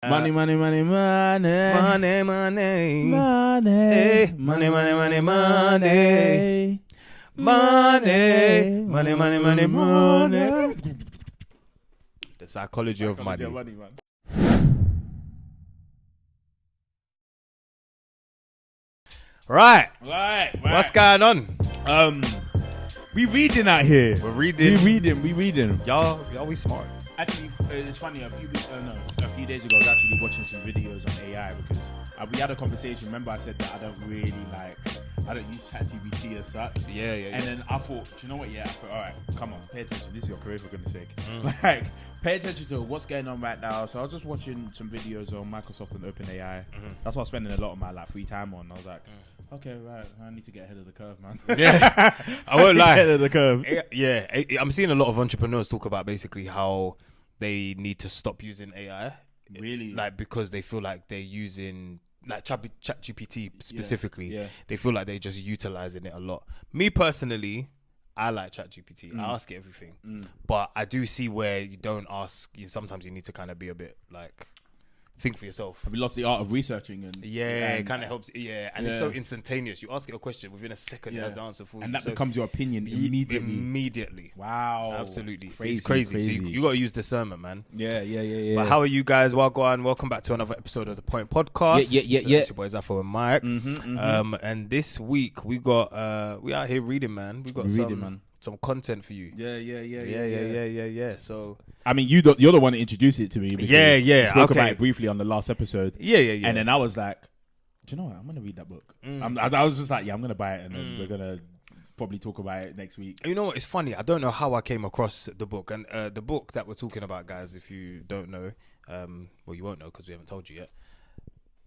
Money, money, money, money. Money, money. Money. Hey, money, money, money, money. Money. Money, money, money, money. The psychology of money. Man. Right. Right. What's going on? We reading out here. We're reading. We reading. Y'all we smart. Actually, it's funny. A few days ago, I was actually watching some videos on AI because we had a conversation. Remember, I said that I don't use ChatGPT as such. Yeah. And then I thought, do you know what? Yeah, I thought, all right, come on, pay attention. This is your career, for goodness sake. Like, pay attention to what's going on right now. So I was just watching some videos on Microsoft and OpenAI. That's what I was spending a lot of my free time on. I was like, okay, right, I need to get ahead of the curve, man. Yeah. I won't lie. Ahead of the curve. Yeah. I'm seeing a lot of entrepreneurs talk about basically how they need to stop using AI. Really? Like, because they feel like they're using like ChatGPT specifically. Yeah. They feel like they're just utilizing it a lot. Me personally, I like ChatGPT. I ask it everything. But I do see where you don't ask. Sometimes you need to kind of be a bit like, think for yourself. Have you lost the art of researching? It kind of helps. Yeah, and it's so instantaneous. You ask it a question, within a second it has the answer for you. And that becomes your opinion immediately. Wow. Absolutely. Crazy, it's crazy. So you got to use discernment, man. Yeah. But how are you guys? Welcome back to another episode of the Point Podcast. Yeah. It's your boys Afro and Mike. And this week we got we out here reading, man. We got some content for you. Yeah. So I mean, you're the one that introduced it to me. Yeah. You spoke about it briefly on the last episode. Yeah. And then I was like, do you know what? I'm gonna read that book. I was just like, I'm gonna buy it, and then we're gonna probably talk about it next week. You know what? It's funny. I don't know how I came across the book, and the book that we're talking about, guys. If you don't know, well, you won't know because we haven't told you yet.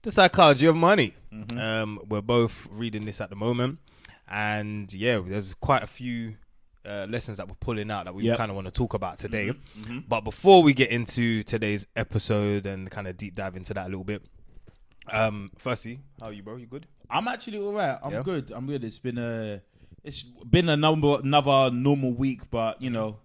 The Psychology of Money. We're both reading this at the moment, and there's quite a few lessons that we're pulling out that we kind of want to talk about today. But before we get into today's episode and kind of deep dive into that a little bit, firstly, how are you, bro? You good? I'm actually all right. I'm good. It's been another normal week, but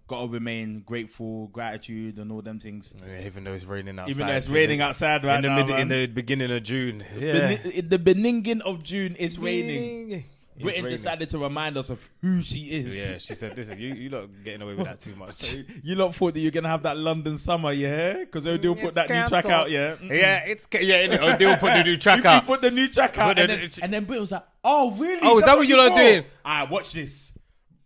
gotta remain grateful, gratitude, and all them things. Even though it's raining outside. Even though it's raining outside right now, in the beginning of June. In the beginning of June, it's raining. Britain decided to remind us of who she is. Yeah, she said, listen, you lot getting away with that too much. You lot thought that you're going to have that London summer, yeah? Because Odile put that new track out, yeah? Odile put the new track out. He put the new track out, and then Britain was like, oh, really? Oh, is that what you lot doing? All right, watch this.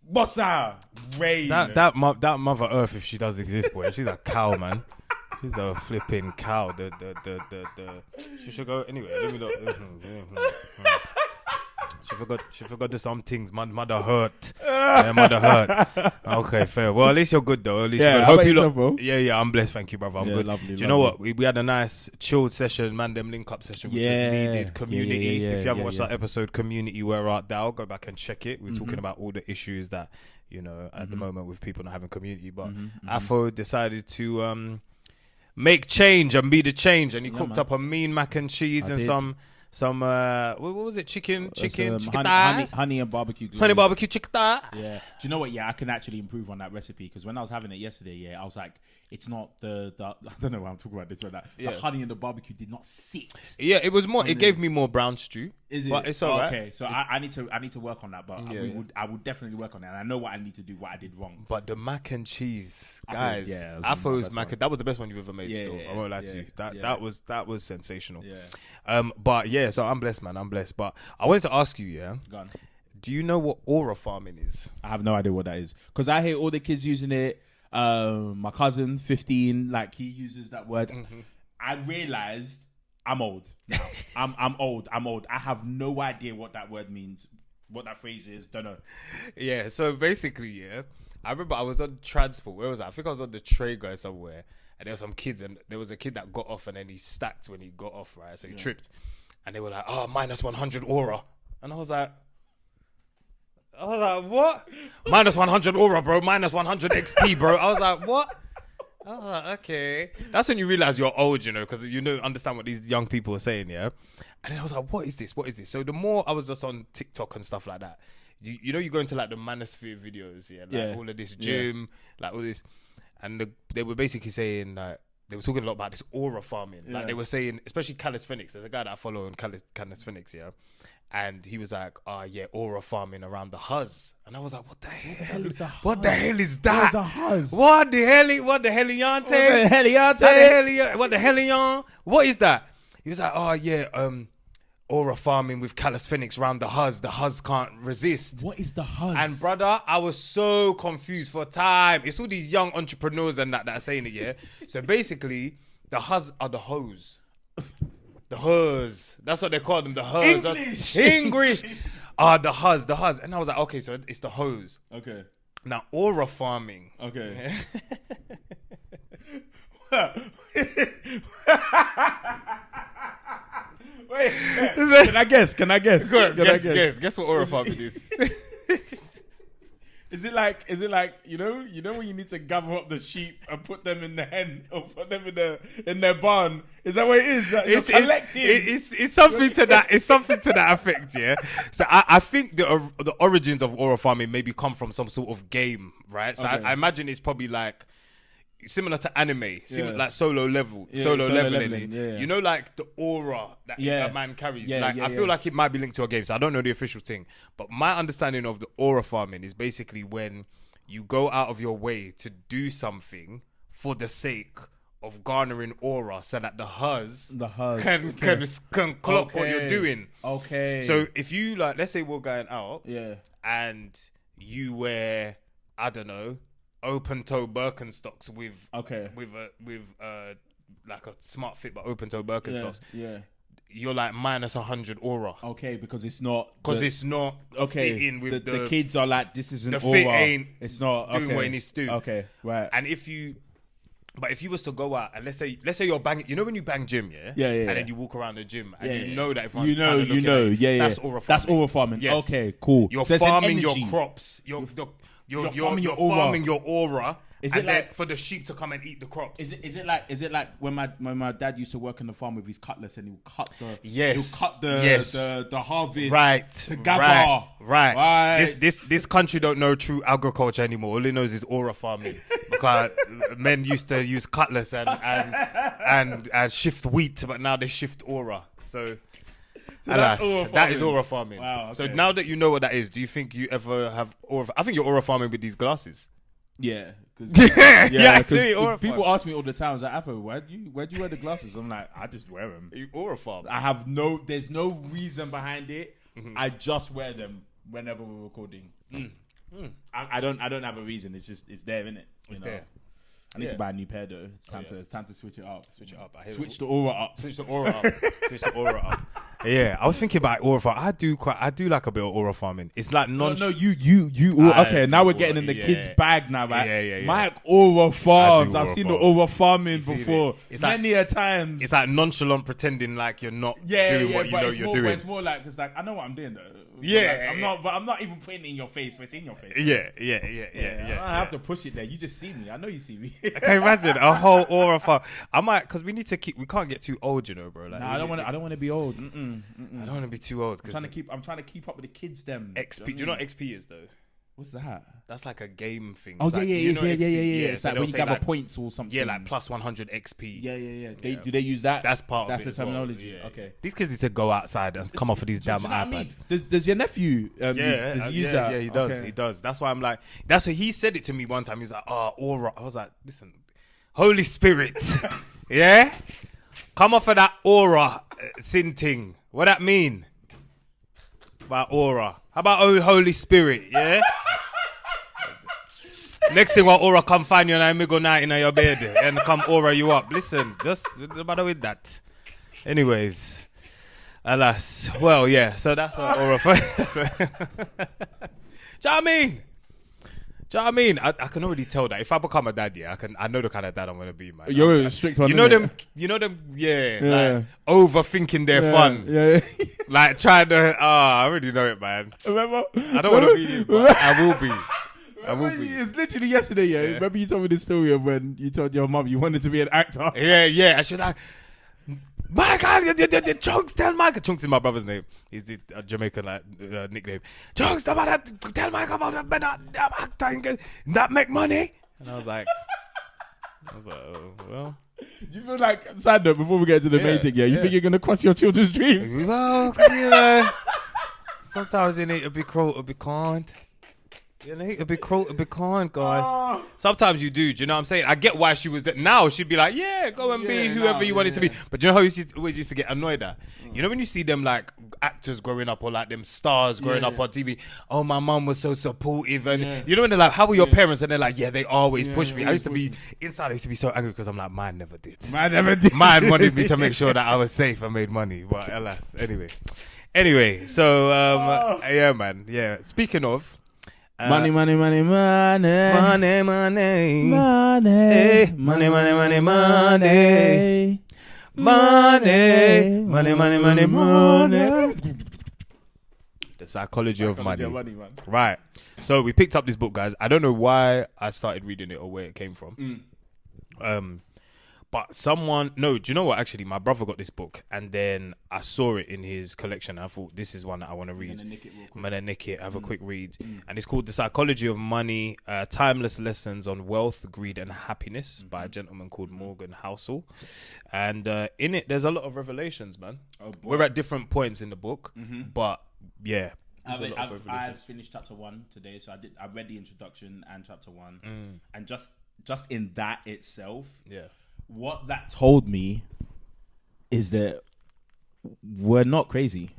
What's that? Rain. That Mother Earth, if she does exist, boy, she's a cow, man. She's a flipping cow. She should go, anyway, let me look. She forgot to some things. Mother hurt. Mother hurt. Okay, fair. Well, at least you're good though. At least you're good. Hope you look. Yeah. I'm blessed. Thank you, brother. I'm good. Lovely, Do you know what? We had a nice chilled session, man. Them link up session, which was needed. Community. If you haven't watched that episode, Community, Where Art Thou? Go back and check it. We're talking about all the issues that at the moment with people not having community. But Afro decided to make change and be the change, and he cooked up a mean mac and cheese and some what was it? Chicken honey and barbecue glaze. Honey barbecue chicken. Yeah. Do you know what? Yeah, I can actually improve on that recipe because when I was having it yesterday, I was like, it's not the I don't know why I'm talking about this right now. The honey and the barbecue did not sit. Yeah, it was more. It gave me more brown stew. Is it? But it's all right. Okay, so I need to work on that, but I would definitely work on that. And I know what I need to do, what I did wrong. But the mac and cheese, guys, Afro's mac. That was the best one you've ever made. Still, I won't lie to you. That was sensational. Yeah. But so I'm blessed, man. I'm blessed. But I wanted to ask you, Go on. Do you know what aura farming is? I have no idea what that is because I hear all the kids using it. My cousin, 15, like he uses that word. I realized I'm old now. I'm old. I have no idea what that word means, what that phrase is. Don't know. Yeah. So basically, I remember I was on transport. Where was I? I think I was on the train going somewhere, and there were some kids, and there was a kid that got off, and then he stacked when he got off, right? So he tripped, and they were like, "Oh, minus 100 aura," and I was like, what? Minus 100 aura, bro. Minus 100 XP, bro. I was like, what? I was like, okay. That's when you realize you're old, because you understand what these young people are saying, yeah? And then I was like, what is this? So the more I was just on TikTok and stuff like that, you go into like the Manosphere videos, all of this gym, like all this. And they were basically saying like, they were talking a lot about this aura farming. Like Yeah. they were saying, especially Calisthenics. There's a guy that I follow on Calisthenics, yeah. And he was like, "Oh yeah, aura farming around the Huz," and I was like, "What the hell? What the hell is that? Where's the Huz? What the hell? What the heliante? What the helion? What is that?" He was like, "Oh yeah, aura farming with Calisthenics around the Huz. The Huz can't resist." What is the Huz? And brother, I was so confused for time. It's all these young entrepreneurs and that are saying it, yeah. So basically, the Huz are the hoes. The Huz. That's what they call them, the Huz. English. The Huz. And I was like, okay, so it's the hose. Okay. Now, aura farming. Okay. Wait. Can I guess? Good. Guess what aura farming is. Is it like you know when you need to gather up the sheep and put them in the hen or put them in their barn? Is that what it is? That It's something to that. It's something to that effect, yeah. So I think the origins of aura farming maybe come from some sort of game, right? So Okay. I imagine it's probably like similar to anime, Yeah. like solo leveling. Yeah. You know, like the aura that Yeah. a man carries. Yeah, Like yeah, I feel yeah. like it might be linked to a game, so I don't know the official thing. But my understanding of the aura farming is basically when you go out of your way to do something for the sake of garnering aura, so that the Huz can clock what you're doing. Okay. So if you like, let's say we're going out, yeah. and you wear, I don't know, open toe Birkenstocks with Okay. with like a smart fit but open toe Birkenstocks, Yeah. you're like minus 100 aura Okay, because it's not it's not fitting with the kids are like, this isn't the aura. fit ain't It's not doing okay. what it needs to do. Okay, right. And if you was to go out and let's say you're banging, you know when you bang gym, Yeah, and yeah. then you walk around the gym and Yeah, you yeah. know that everyone's you know, kinda looking at you, yeah. that's aura farming. That's aura farming. Yes. Okay, cool. You're So it's an farming your energy. crops. You're farming your aura. farming your aura. Is and it then like- for the sheep to come and eat the crops? Is it like when my dad used to work on the farm with his cutlass and he would cut the Yes. he'll cut Yes. the harvest Right, together. right. This country don't know true agriculture anymore. All it knows is aura farming because men used to use cutlass and shift wheat, but now they shift aura. So alas, that's aura that is farming. aura farming. Wow, So okay. now that you know what that is, do you think you ever have aura? I think you're aura farming with these glasses. Yeah. Yeah, 'cause actually, aura people farming. ask me all the time, I was like, Afro, where'd you wear the glasses? I'm like, I just wear them. You aura farm. I have there's no reason behind it. I just wear them whenever we're recording. I don't have a reason. It's just it's there, innit? It's there. I need Yeah. to buy a new pair though. It's time to switch it up. Switch it up. I hear Switch it. the aura up. Switch the aura up. Switch the aura up. Yeah, I was thinking about aura farming. I do like a bit of aura farming. It's like No, non. you. I Okay, now do we're getting aura, in the yeah. kids' bag now, right? Yeah. Mike Aura Farms. I've aura seen farm. the aura farming seen it? before It's like- many a times. It's like nonchalant pretending like you're not doing what you know it's you're more, doing. But it's more like, it's like, I know what I'm doing though. But Yeah. like, I'm not even putting it in your face, but it's in your face. Yeah. I don't have to push it there. You just see me. I know you see me. Can you imagine a whole aura farm? I might, because we can't get too old, you know, bro. Like, Nah, I don't want to be old. I don't want to be too old. I'm trying to keep up with the kids. Them XP. Do you know what XP is though? What's that? That's like a game thing. Oh It's like, you know XP? It's so like they'll when you say gather like- points or something. Yeah, like plus 100 XP. Yeah. Yeah. Do they use that? That's part of That's it the as well. terminology. Yeah. Okay. These kids need to go outside and come off of these Do you damn know what I mean? iPads. Does your nephew use that? Yeah, he does. Okay. He does. That's why I'm like, that's what he said it to me one time. He was like, oh, aura. I was like, listen, Holy Spirit, yeah? Come off of that aura sin thing. What that mean? About aura. How about Holy Spirit, yeah? Next thing, what aura come find you and I may go night in your bed and come aura you up. Listen, just no matter with that. Anyways, alas, well, yeah. So that's what aura. Do you know what I mean? Do you know what I mean? I can already tell that if I become a dad, yeah, I know the kind of dad I'm gonna be, man. You're a strict one. You know innit? them, yeah. Yeah. Like overthinking their fun. Yeah. Like trying to, I already know it, man. Remember? I don't want to be you, but I will be. I will be. It's literally yesterday, yeah. Remember you told me this story of when you told your mum you wanted to be an actor? Yeah. I should like, Michael, the Chunks, tell Michael. Chunks is my brother's name. He's the Jamaican nickname. Chunks, tell Michael about that actor that make money. And I was like, oh, well. Do you feel like, side note, before we get to the main thing, you think you're going to cross your children's dreams? Well, you know, sometimes you need to be cruel to be kind. You need to be cruel to be kind, guys. Oh. Sometimes you do. Do you know what I'm saying? I get why she was there. Now she'd be like, yeah, go and be whoever you wanted to be. But do you know how you always used to get annoyed at? You know when you see them like actors growing up or like them stars growing up on TV? Oh, my mum was so supportive. And you know when they're like, how were your parents? And they're like, yeah, they always push me. I used to be, inside I used to be so angry because I'm like, mine never did. Mine wanted me to make sure that I was safe and made money. But alas, anyway. So, yeah, man. Yeah. Speaking of, money. Money. Hey, money. The psychology of money. Man. Right. So we picked up this book, guys. I don't know why I started reading it or where it came from. But do you know what? Actually, my brother got this book and then I saw it in his collection. I thought, this is one that I want to read. I'm going to nick it, have a quick read. And it's called The Psychology of Money, Timeless Lessons on Wealth, Greed and Happiness by a gentleman called Morgan Housel. And in it, there's a lot of revelations, man. We're at different points in the book, but yeah. I've finished chapter 1 today, so I read the introduction and chapter 1. And just in that itself, what that told me is that we're not crazy.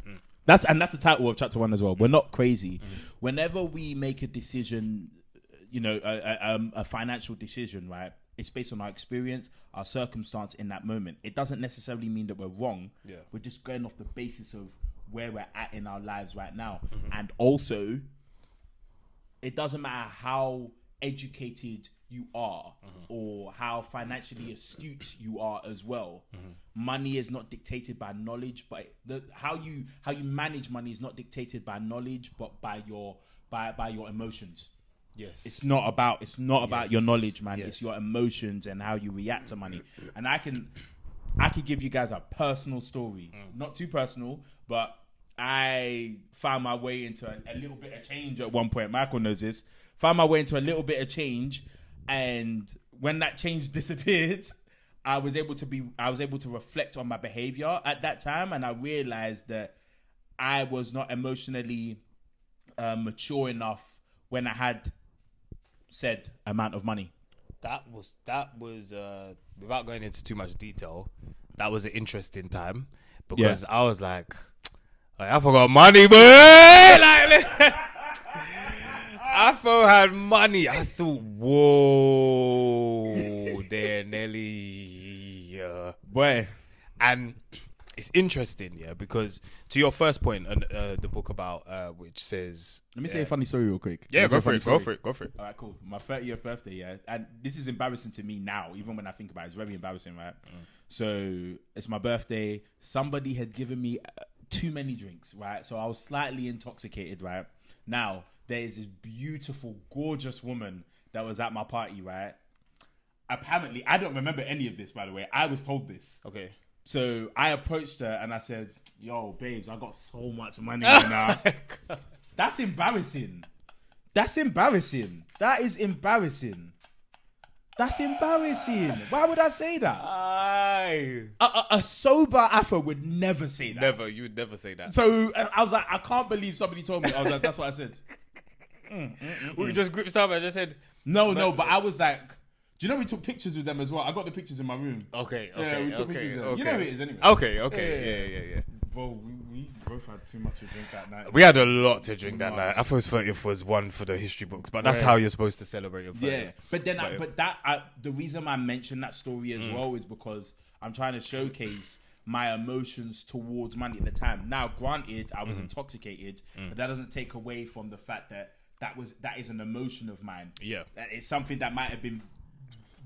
That's the title of chapter 1 as well. We're not crazy. Whenever we make a decision, you know, a financial decision, right? It's based on our experience, our circumstance in that moment. It doesn't necessarily mean that we're wrong. We're just going off the basis of where we're at in our lives right now. And also, it doesn't matter how educated you are or how financially astute you are as well. Money is not dictated by knowledge, but how you manage money is not dictated by knowledge, but by your emotions. It's not about your knowledge, man. It's your emotions and how you react to money. And I can give you guys a personal story. Not too personal, but I found my way into a little bit of change at one point. Michael knows this. Found my way into a little bit of change, and when that change disappeared, I was able to reflect on my behavior at that time, and I realized that I was not emotionally mature enough when I had said amount of money. That was without going into too much detail, that was an interesting time because I was like, I forgot money, boy. Like, I thought I had money. I thought, whoa, there, Nelly, boy. And it's interesting, because to your first point, the book about which says, let me say a funny story real quick. Yeah, go for it. All right, cool. My 30th birthday, and this is embarrassing to me now, even when I think about it. It's very embarrassing, right? So it's my birthday. Somebody had given me too many drinks, right? So I was slightly intoxicated, right? Now, there is this beautiful, gorgeous woman that was at my party, right? Apparently, I don't remember any of this, by the way. I was told this. Okay. So I approached her and I said, yo, babes, I got so much money right now. That's embarrassing. That is embarrassing. That's embarrassing. Why would I say that? A sober Afro would never say that. Never. You would never say that. So I was like, I can't believe somebody told me. I was like, that's what I said. We just grouped up and just said... No, but I was like... Do you know we took pictures with them as well? I got the pictures in my room. Okay. Yeah, we took pictures with them. You know who it is anyway. Okay. Yeah. Bro, we both had too much to drink that night. We had a lot to drink that night. I thought his 30th was one for the history books, but that's how you're supposed to celebrate your 30th. Yeah, but then, the reason I mentioned that story as well is because I'm trying to showcase my emotions towards money at the time. Now, granted, I was intoxicated, but that doesn't take away from the fact that is an emotion of mine. Yeah, it's something that might have been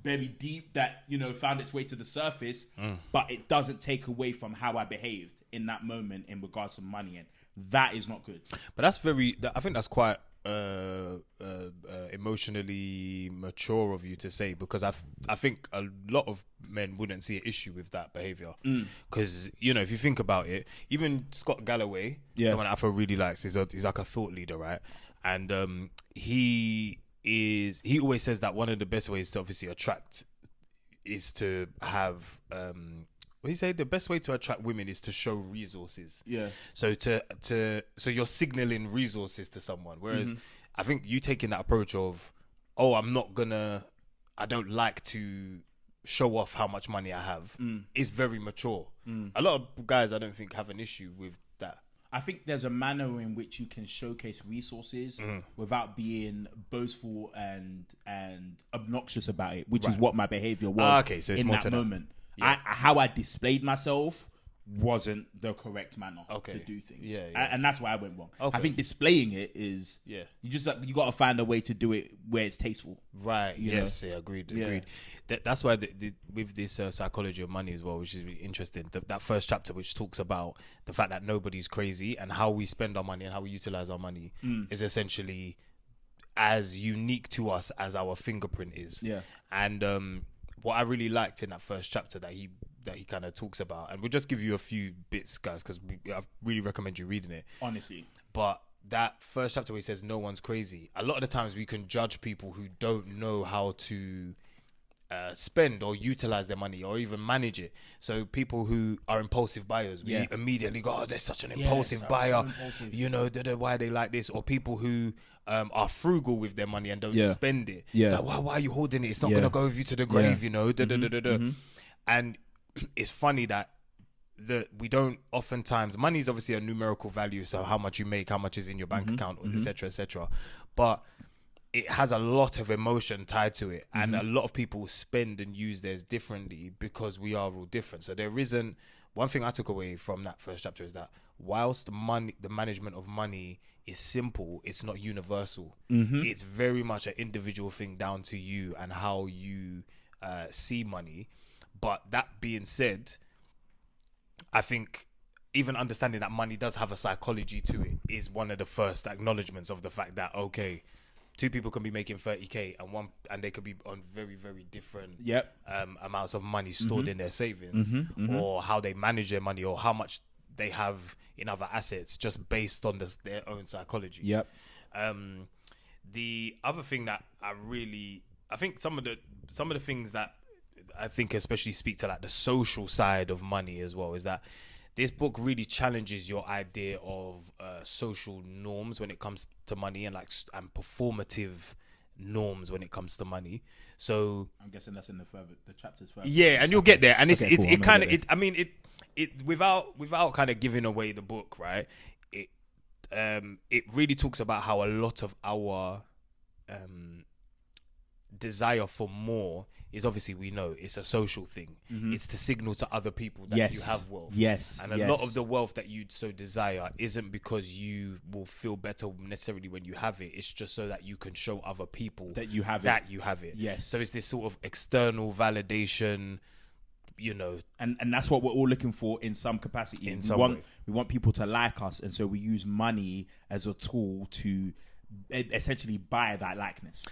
very deep that found its way to the surface, but it doesn't take away from how I behaved in that moment in regards to money, and that is not good. But that's I think that's quite emotionally mature of you to say, because I think a lot of men wouldn't see an issue with that behavior, because if you think about it, even Scott Galloway, someone that I feel really likes, he's like a thought leader, right? And he always says that one of the best ways to obviously attract is to have what do you say? The best way to attract women is to show resources. Yeah. So so you're signaling resources to someone. Whereas I think you taking that approach of, oh, I don't like to show off how much money I have is very mature. A lot of guys I don't think have an issue with that. I think there's a manner in which you can showcase resources without being boastful and obnoxious about it, which is what my behavior was so it's in more that to that. moment. Yeah. How I displayed myself wasn't the correct manner to do things. Yeah. And that's why I went wrong. Okay. I think displaying it is you got to find a way to do it where it's tasteful. Right. You Yes. Yeah, agreed. That's why with this psychology of money as well, which is really interesting. That first chapter, which talks about the fact that nobody's crazy and how we spend our money and how we utilize our money, is essentially as unique to us as our fingerprint is. Yeah. And what I really liked in that first chapter that he kind of talks about, and we'll just give you a few bits, guys, because I really recommend you reading it. Honestly. But that first chapter where he says no one's crazy, a lot of the times we can judge people who don't know how to spend or utilize their money or even manage it. So people who are impulsive buyers, we immediately go, oh, they're such an impulsive buyer. So impulsive. You know, why are they like this? Or people who are frugal with their money and don't spend it. It's like, why are you holding it? It's not going to go with you to the grave, you know. And it's funny that we don't oftentimes, money is obviously a numerical value, so how much you make, how much is in your bank account, etc. But it has a lot of emotion tied to it, and a lot of people spend and use theirs differently because we are all different. So there isn't one thing I took away from that first chapter is that whilst the management of money is simple, it's not universal. It's very much an individual thing down to you and how you see money. But that being said, I think even understanding that money does have a psychology to it is one of the first acknowledgements of the fact that, okay, two people can be making 30k and they could be on very, very different amounts of money stored in their savings, or how they manage their money, or how much they have in other assets, just based on their own psychology. The other thing that I think some of the things that I think especially speak to like the social side of money as well is that this book really challenges your idea of social norms when it comes to money and performative norms when it comes to money. So I'm guessing that's in the chapters further. Yeah, and you'll get there. And it without kind of giving away the book, right? It really talks about how a lot of our desire for more is obviously, we know it's a social thing. It's to signal to other people that you have wealth. And a lot of the wealth that you so desire isn't because you will feel better necessarily when you have it. It's just so that you can show other people that you have it. Yes. So it's this sort of external validation, you know, and that's what we're all looking for in some capacity. We want people to like us, and so we use money as a tool to essentially buy that likeness.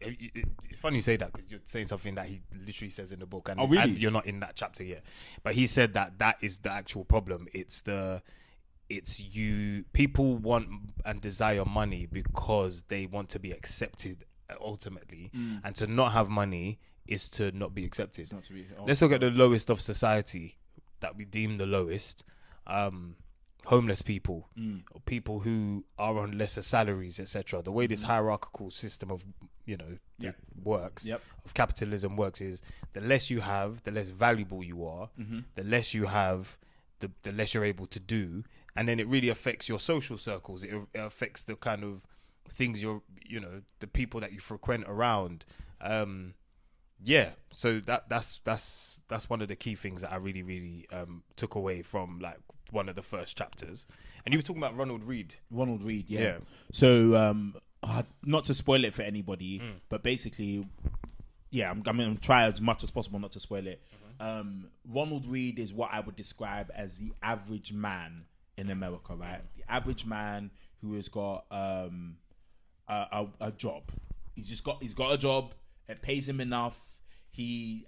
It's funny you say that because you're saying something that he literally says in the book, and, really? And you're not in that chapter yet. But he said that is the actual problem. People want and desire money because they want to be accepted ultimately, and to not have money is to not be accepted. Let's look at the lowest of society that we deem the lowest. Homeless people, people who are on lesser salaries, etc. The way this hierarchical system of works, of capitalism works, is the less you have, the less valuable you are. The less you have, the less you're able to do, and then it really affects your social circles. It affects the kind of things the people that you frequent around. So that's one of the key things that I really, really took away from like one of the first chapters. And you were talking about Ronald Reed. Yeah. So not to spoil it for anybody, but basically, I'm going to try as much as possible not to spoil it. Ronald Reed is what I would describe as the average man in America, right? The average man who has got a job. He's got a job. It pays him enough. He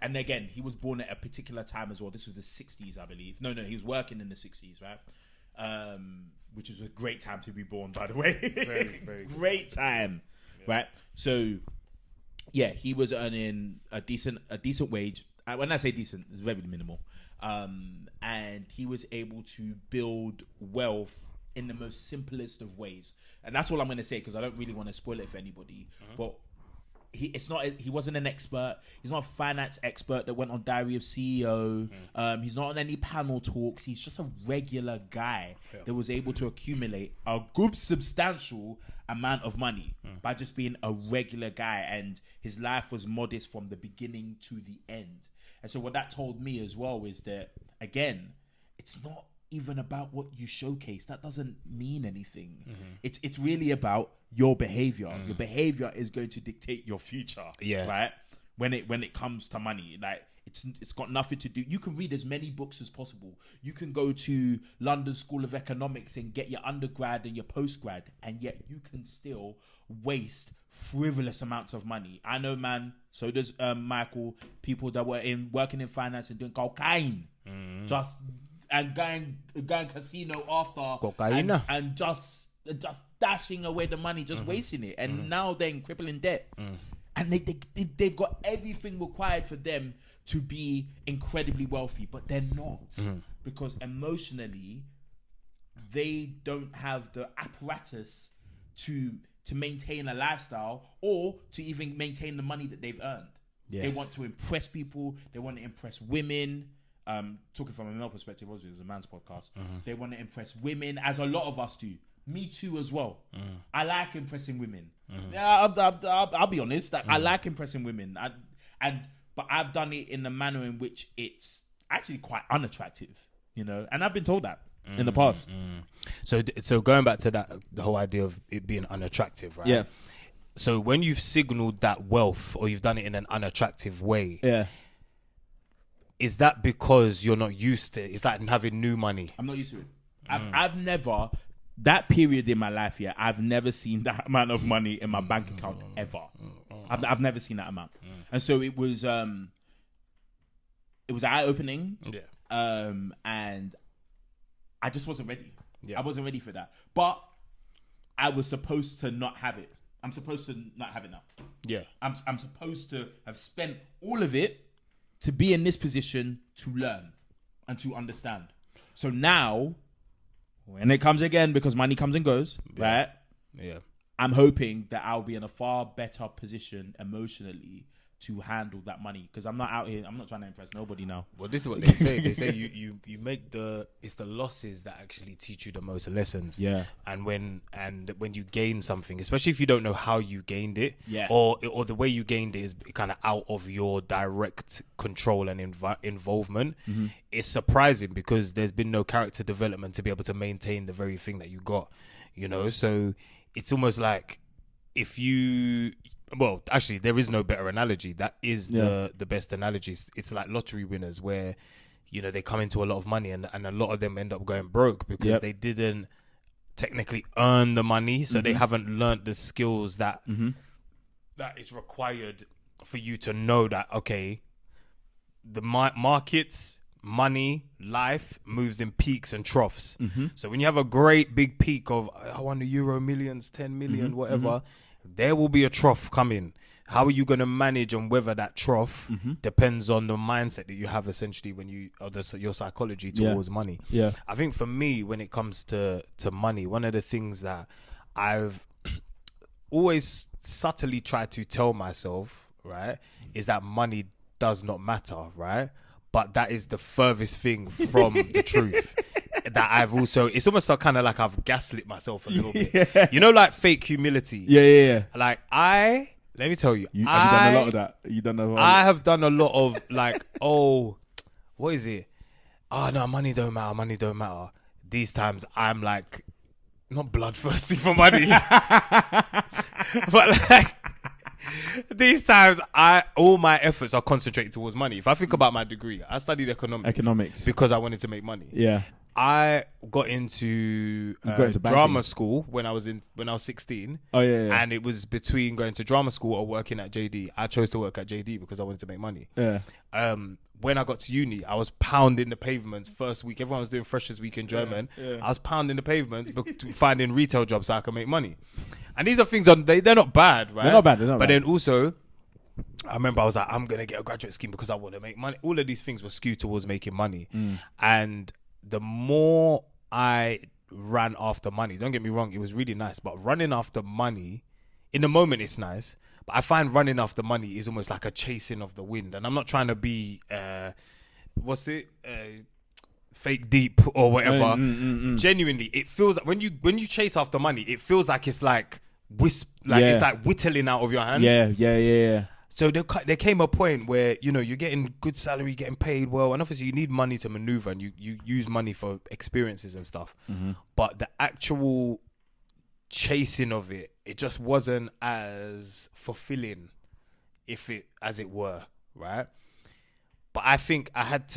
was born at a particular time as well. This was the 60s, I believe. No, he was working in the 60s, right? Which was a great time to be born, by the way. Very, very great time, right? So, he was earning a decent wage. when I say decent, it's very minimal. And he was able to build wealth in the most simplest of ways. And that's all I'm going to say, because I don't really want to spoil it for anybody. But he wasn't an expert. He's not a finance expert that went on Diary of CEO. He's not on any panel talks. He's just a regular guy that was able to accumulate a good substantial amount of money by just being a regular guy. And his life was modest from the beginning to the end. And so what that told me as well is that, again, it's not even about what you showcase. That doesn't mean anything. It's really about your behavior. Your behavior is going to dictate your future. Right? When it comes to money, like it's got nothing to do. You can read as many books as possible. You can go to London School of Economics and get your undergrad and your postgrad, and yet you can still waste frivolous amounts of money. I know, man. So does Michael. People that were working in finance and doing cocaine, just and going casino after cocaine, and just dashing away the money, just wasting it, and now they're in crippling debt. And they've got everything required for them to be incredibly wealthy, but they're not, because emotionally they don't have the apparatus to maintain a lifestyle or to even maintain the money that they've earned. They want to impress people. They want to impress women. Talking from a male perspective, obviously it was a man's podcast. They want to impress women, as a lot of us do. Me too, as well. I like impressing women. Yeah, I'll be honest. I like impressing women, but I've done it in a manner in which it's actually quite unattractive, And I've been told that in the past. So going back to that, the whole idea of it being unattractive, right? Yeah. So when you've signaled that wealth, or you've done it in an unattractive way, is that because you're not used to it? Is that having new money? I'm not used to it. I've never, that period in my life, I've never seen that amount of money in my bank account ever. I've never seen that amount. And so it was eye-opening. And I just wasn't ready. I wasn't ready for that. But I was supposed to not have it. I'm supposed to not have it now. I'm supposed to have spent all of it to be in this position to learn and to understand. So now, when it comes again, because money comes and goes, right? I'm hoping that I'll be in a far better position emotionally to handle that money, because I'm not out here. I'm not trying to impress nobody now. Well, this is what they say. They say you make it's the losses that actually teach you the most lessons. And when you gain something, especially if you don't know how you gained it, or the way you gained it is kind of out of your direct control and involvement, it's surprising, because there's been no character development to be able to maintain the very thing that you got. So it's almost like if you. Well, actually, there is no better analogy. That is the best analogy. It's like lottery winners where, they come into a lot of money and a lot of them end up going broke because they didn't technically earn the money. So they haven't learned the skills that that is required for you to know that, okay, the markets, money, life moves in peaks and troughs. So when you have a great big peak of, I won the Euro millions, 10 million, whatever, there will be a trough coming. How are you going to manage and weather that trough depends on the mindset that you have, essentially, when your psychology towards money. I think for me, when it comes to money, one of the things that I've always subtly tried to tell myself, right, is that money does not matter, right? But that is the furthest thing from the truth. That I've also, it's almost kind of like I've gaslit myself a little bit. Like fake humility. Like let me tell you, have you done a lot of that? I have done a lot of like, what is it? Oh no, money don't matter. These times I'm like, not bloodthirsty for money, but like, these times all my efforts are concentrated towards money. If I think about my degree, I studied economics because I wanted to make money. I got into drama school when I was 16. And it was between going to drama school or working at JD. I chose to work at JD because I wanted to make money. When I got to uni, I was pounding the pavements first week. Everyone was doing Freshers Week in German. I was pounding the pavements, finding retail jobs so I could make money. And these are things they're not bad, right? They're not bad. But then also, I remember I was like, I'm gonna get a graduate scheme because I want to make money. All of these things were skewed towards making money, and the more I ran after money, don't get me wrong, it was really nice, but running after money, in the moment, it's nice. But I find running after money is almost like a chasing of the wind, and I'm not trying to be, fake deep or whatever. Genuinely, it feels like when you chase after money, it feels like it's like it's like whittling out of your hands. Yeah. So there came a point where, you know, you're getting good salary, getting paid well, and obviously you need money to maneuver, and you use money for experiences and stuff. But the actual chasing of it just wasn't as fulfilling, as it were, right? But I think I've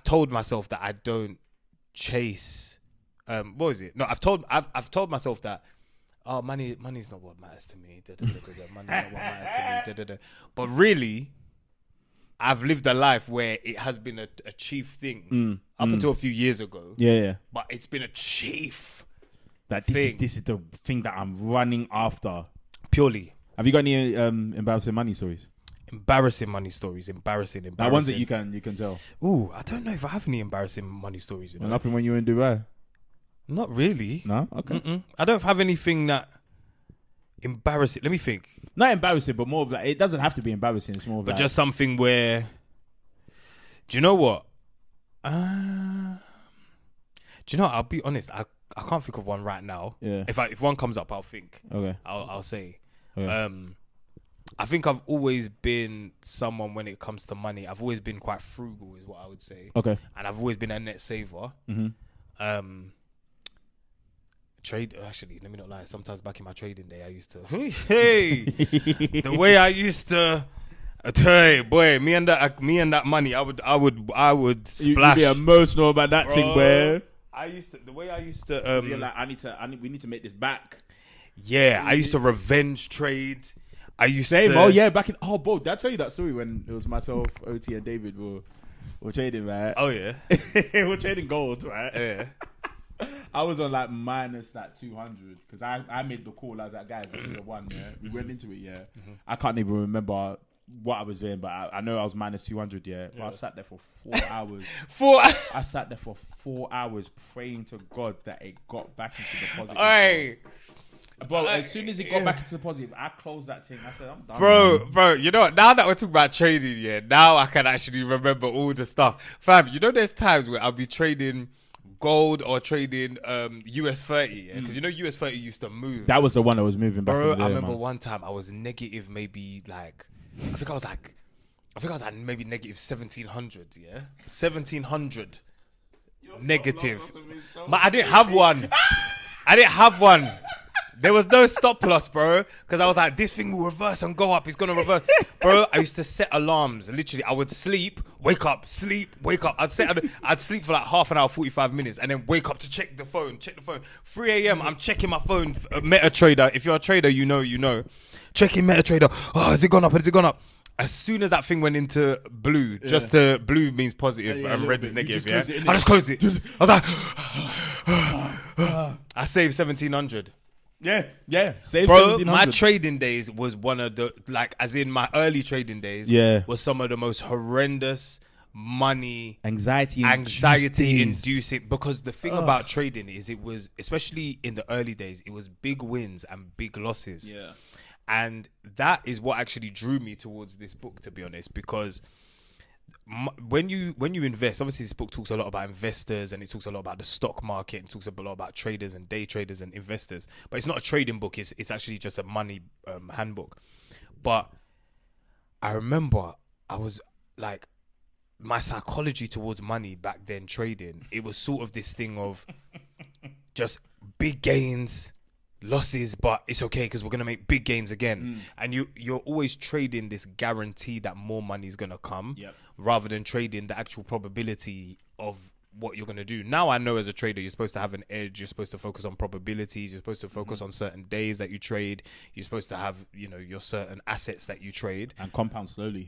told myself that I don't chase. What is it? No, I've told myself that. Oh, money's not what matters to me. Money's not what matters to me. But really, I've lived a life where it has been a chief thing up until a few years ago. Yeah. But it's been a chief This is the thing that I'm running after. Purely. Have you got any embarrassing money stories? Embarrassing money stories. Embarrassing. Like ones that you can tell. Ooh, I don't know if I have any embarrassing money stories. You know? Nothing when you were in Dubai. Not really. No. Okay. I don't have anything that embarrassing. Let me think. Not embarrassing, but more of like, it doesn't have to be embarrassing. It's more of but like, just something where. Do you know what? Do you know what? I'll be honest. I can't think of one right now. Yeah. If one comes up, I'll think. Okay. I'll say. Okay. I think I've always been someone when it comes to money. I've always been quite frugal, is what I would say. Okay. And I've always been a net saver. Trade. Actually, let me not lie. Sometimes back in my trading day, I used to. The way I used to. Hey, boy, me and that money, I would splash. You'd be emotional about that thing, where the way I used to. you're like, we need to make this back. Yeah, I used to revenge trade. I used Same. to. Oh yeah, bro, did I tell you that story when it was myself, OT, and David were trading, right? Oh yeah, we're trading gold, right? Yeah. I was on like minus like 200 because I made the call. I was like, guys, this is the one. Yeah, we went into it. Yeah, I can't even remember what I was doing, but I know I was minus 200. Yeah, but I sat there for 4 hours. I sat there for 4 hours praying to God that it got back into the positive. Hey. Bro, as soon as it got back into the positive, I closed that thing. I said, I'm done. Bro, you know what? Now that we're talking about trading, yeah, now I can actually remember all the stuff. Fam, you know there's times where I'll be trading gold or trading US 30, yeah? Because you know US 30 used to move. That was the one that was moving back. Bro, I remember one time I was negative maybe like, I think I was at maybe negative 1700, yeah? 1700 negative. But I didn't have one. There was no stop loss, bro, because I was like, this thing will reverse and go up. It's going to reverse. Bro, I used to set alarms. Literally, I would sleep, wake up, sleep, wake up. I'd sleep for like half an hour, 45 minutes, and then wake up to check the phone. 3 a.m., I'm checking my phone. MetaTrader. If you're a trader, you know. Checking MetaTrader. Oh, has it gone up? As soon as that thing went into blue, blue means positive and red is negative, yeah? I just closed it. I was like, I saved 1700. Yeah. Save bro, my trading days was one of the, like, as in my early trading days, was some of the most horrendous money anxiety inducing, because the thing about trading is it was, especially in the early days, it was big wins and big losses. Yeah. And that is what actually drew me towards this book, to be honest, because when you invest, obviously this book talks a lot about investors and it talks a lot about the stock market and talks a lot about traders and day traders and investors, but it's not a trading book. It's actually just a money handbook. But I remember I was like, my psychology towards money back then, trading, it was sort of this thing of just big gains, losses, but it's okay because we're going to make big gains again. And you're always trading this guarantee that more money is going to come, rather than trading the actual probability of what you're going to do. Now I know as a trader, you're supposed to have an edge. You're supposed to focus on probabilities. You're supposed to focus on certain days that you trade. You're supposed to have, your certain assets that you trade. And compound slowly.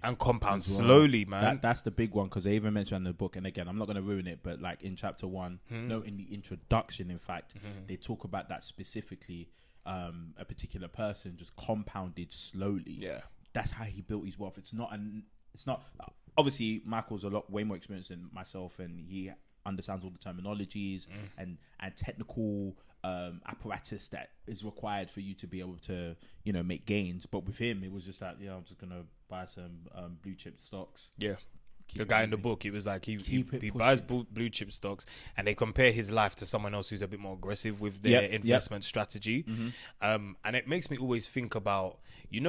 Man. That's the big one, because they even mentioned in the book, and again, I'm not going to ruin it, but like in chapter 1, no, in the introduction, in fact, they talk about that specifically. A particular person just compounded slowly. that's how he built his wealth. It's not obviously Michael's way more experienced than myself, and he understands all the terminologies and technical apparatus that is required for you to be able to, make gains. But with him, it was just like, I'm just gonna buy some blue chip stocks. Yeah. The guy in the book, it was like he buys blue chip stocks, and they compare his life to someone else who's a bit more aggressive with their investment strategy. And it makes me always think about, how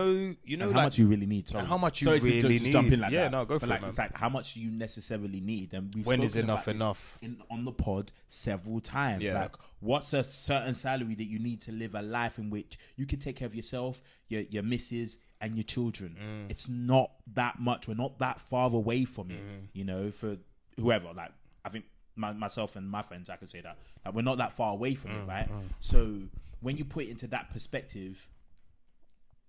much you really need. How much you really need. Jump in like yeah, that. No, go for like, it, man. It's like how much you necessarily need, and when is enough? On the pod several times. Yeah. Like, what's a certain salary that you need to live a life in which you can take care of yourself, your missus, and your children? It's not that much. We're not that far away from it. For whoever, like, I think myself and my friends, I could say that, like, we're not that far away from it, right? So when you put it into that perspective,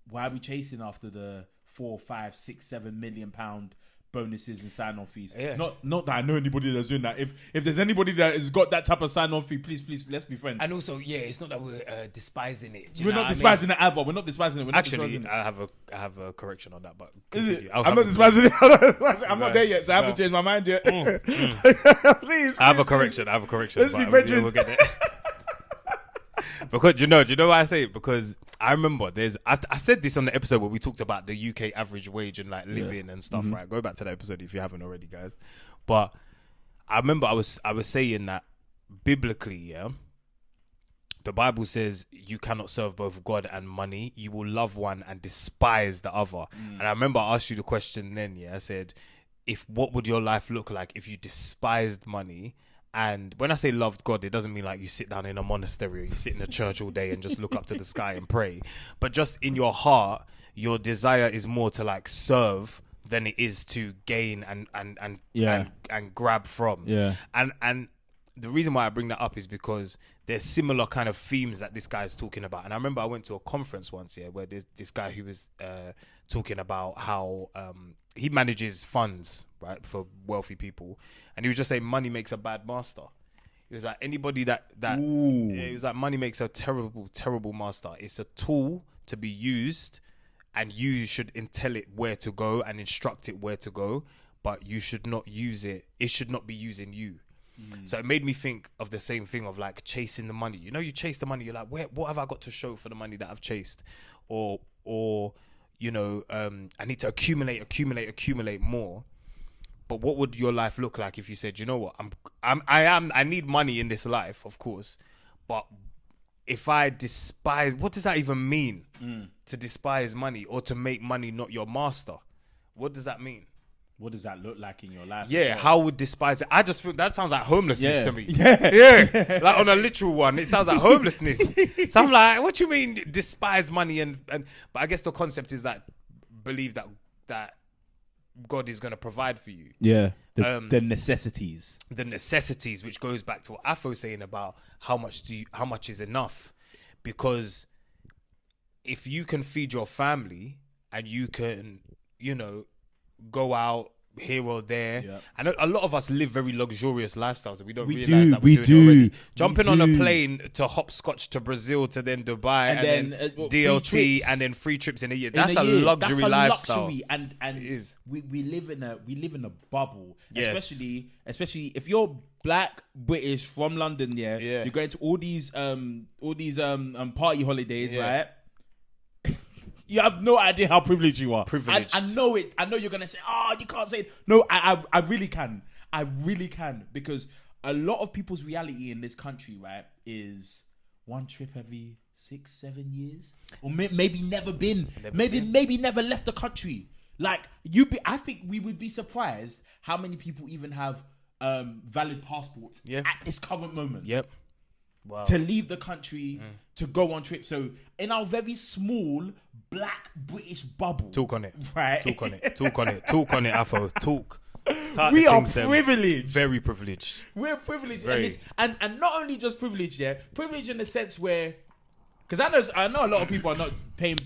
why are we chasing after the 4, 5, 6, 7 million pound bonuses and sign-on fees? Yeah. Not that I know anybody that's doing that. If there's anybody that has got that type of sign-on fee, please let's be friends. And also, it's not that we're despising it. We're not despising it either. We're not despising it. Actually, I have a correction on that, but is it? I'm not despising it. I'm not there yet, so I haven't changed my mind yet. Please. I have a correction. Let's be veterans. We'll get it. Because do you know why I say it? Because I remember I said this on the episode where we talked about the UK average wage and like living and stuff, right? Go back to that episode if you haven't already, guys. But I remember I was saying that biblically, the Bible says you cannot serve both God and money. You will love one and despise the other. And I remember I asked you the question then, I said, what would your life look like if you despised money? And when I say loved God, it doesn't mean like you sit down in a monastery or you sit in a church all day and just look up to the sky and pray. But just in your heart, your desire is more to like serve than it is to gain and grab from. Yeah. And the reason why I bring that up is because there's similar kind of themes that this guy is talking about. And I remember I went to a conference once, where there's this guy who was talking about how he manages funds, right, for wealthy people. And he was just saying money makes a bad master. It was like anybody that it was like money makes a terrible, terrible master. It's a tool to be used, and you should tell it where to go and instruct it where to go, but you should not use it. It should not be using you. So it made me think of the same thing of like chasing the money. You chase the money. You're like, what have I got to show for the money that I've chased? Or I need to accumulate more. But what would your life look like if you said, you know what, I need money in this life, of course, but if I despise, what does that even mean? To despise money or to make money not your master? What does that mean? What does that look like in your life? Yeah, how would despise it? I just feel that sounds like homelessness to me. Yeah. Like on a literal one, it sounds like homelessness. So I'm like, what do you mean despise money? But I guess the concept is that believe that God is going to provide for you. Yeah. The necessities. The necessities, which goes back to what Afo's saying about how much is enough. Because if you can feed your family and you can, go out here or there. Yep. And a lot of us live very luxurious lifestyles and we don't realize that we're doing it already. Jumping on a plane to hopscotch to Brazil to then Dubai and then DLT and then free trips in a year. That's a luxury lifestyle. Luxury and it is. We live in a bubble. Yes. Especially if you're Black British from London, you're going to all these party holidays, right? You have no idea how privileged you are. Privileged. I know it. I know you're going to say, you can't say it. No, I really can. I really can. Because a lot of people's reality in this country, right, is one trip every 6-7 years. Or maybe never been. Maybe never left the country. Like, I think we would be surprised how many people even have valid passports at this current moment. Yep. Wow. To leave the country, to go on trips. So in our very small Black British bubble. Talk on it. Right. Talk on it, Afo. Talk. We are privileged. Very privileged. We're privileged. Very. And not only just privileged, privileged in the sense where, because I know a lot of people are not paying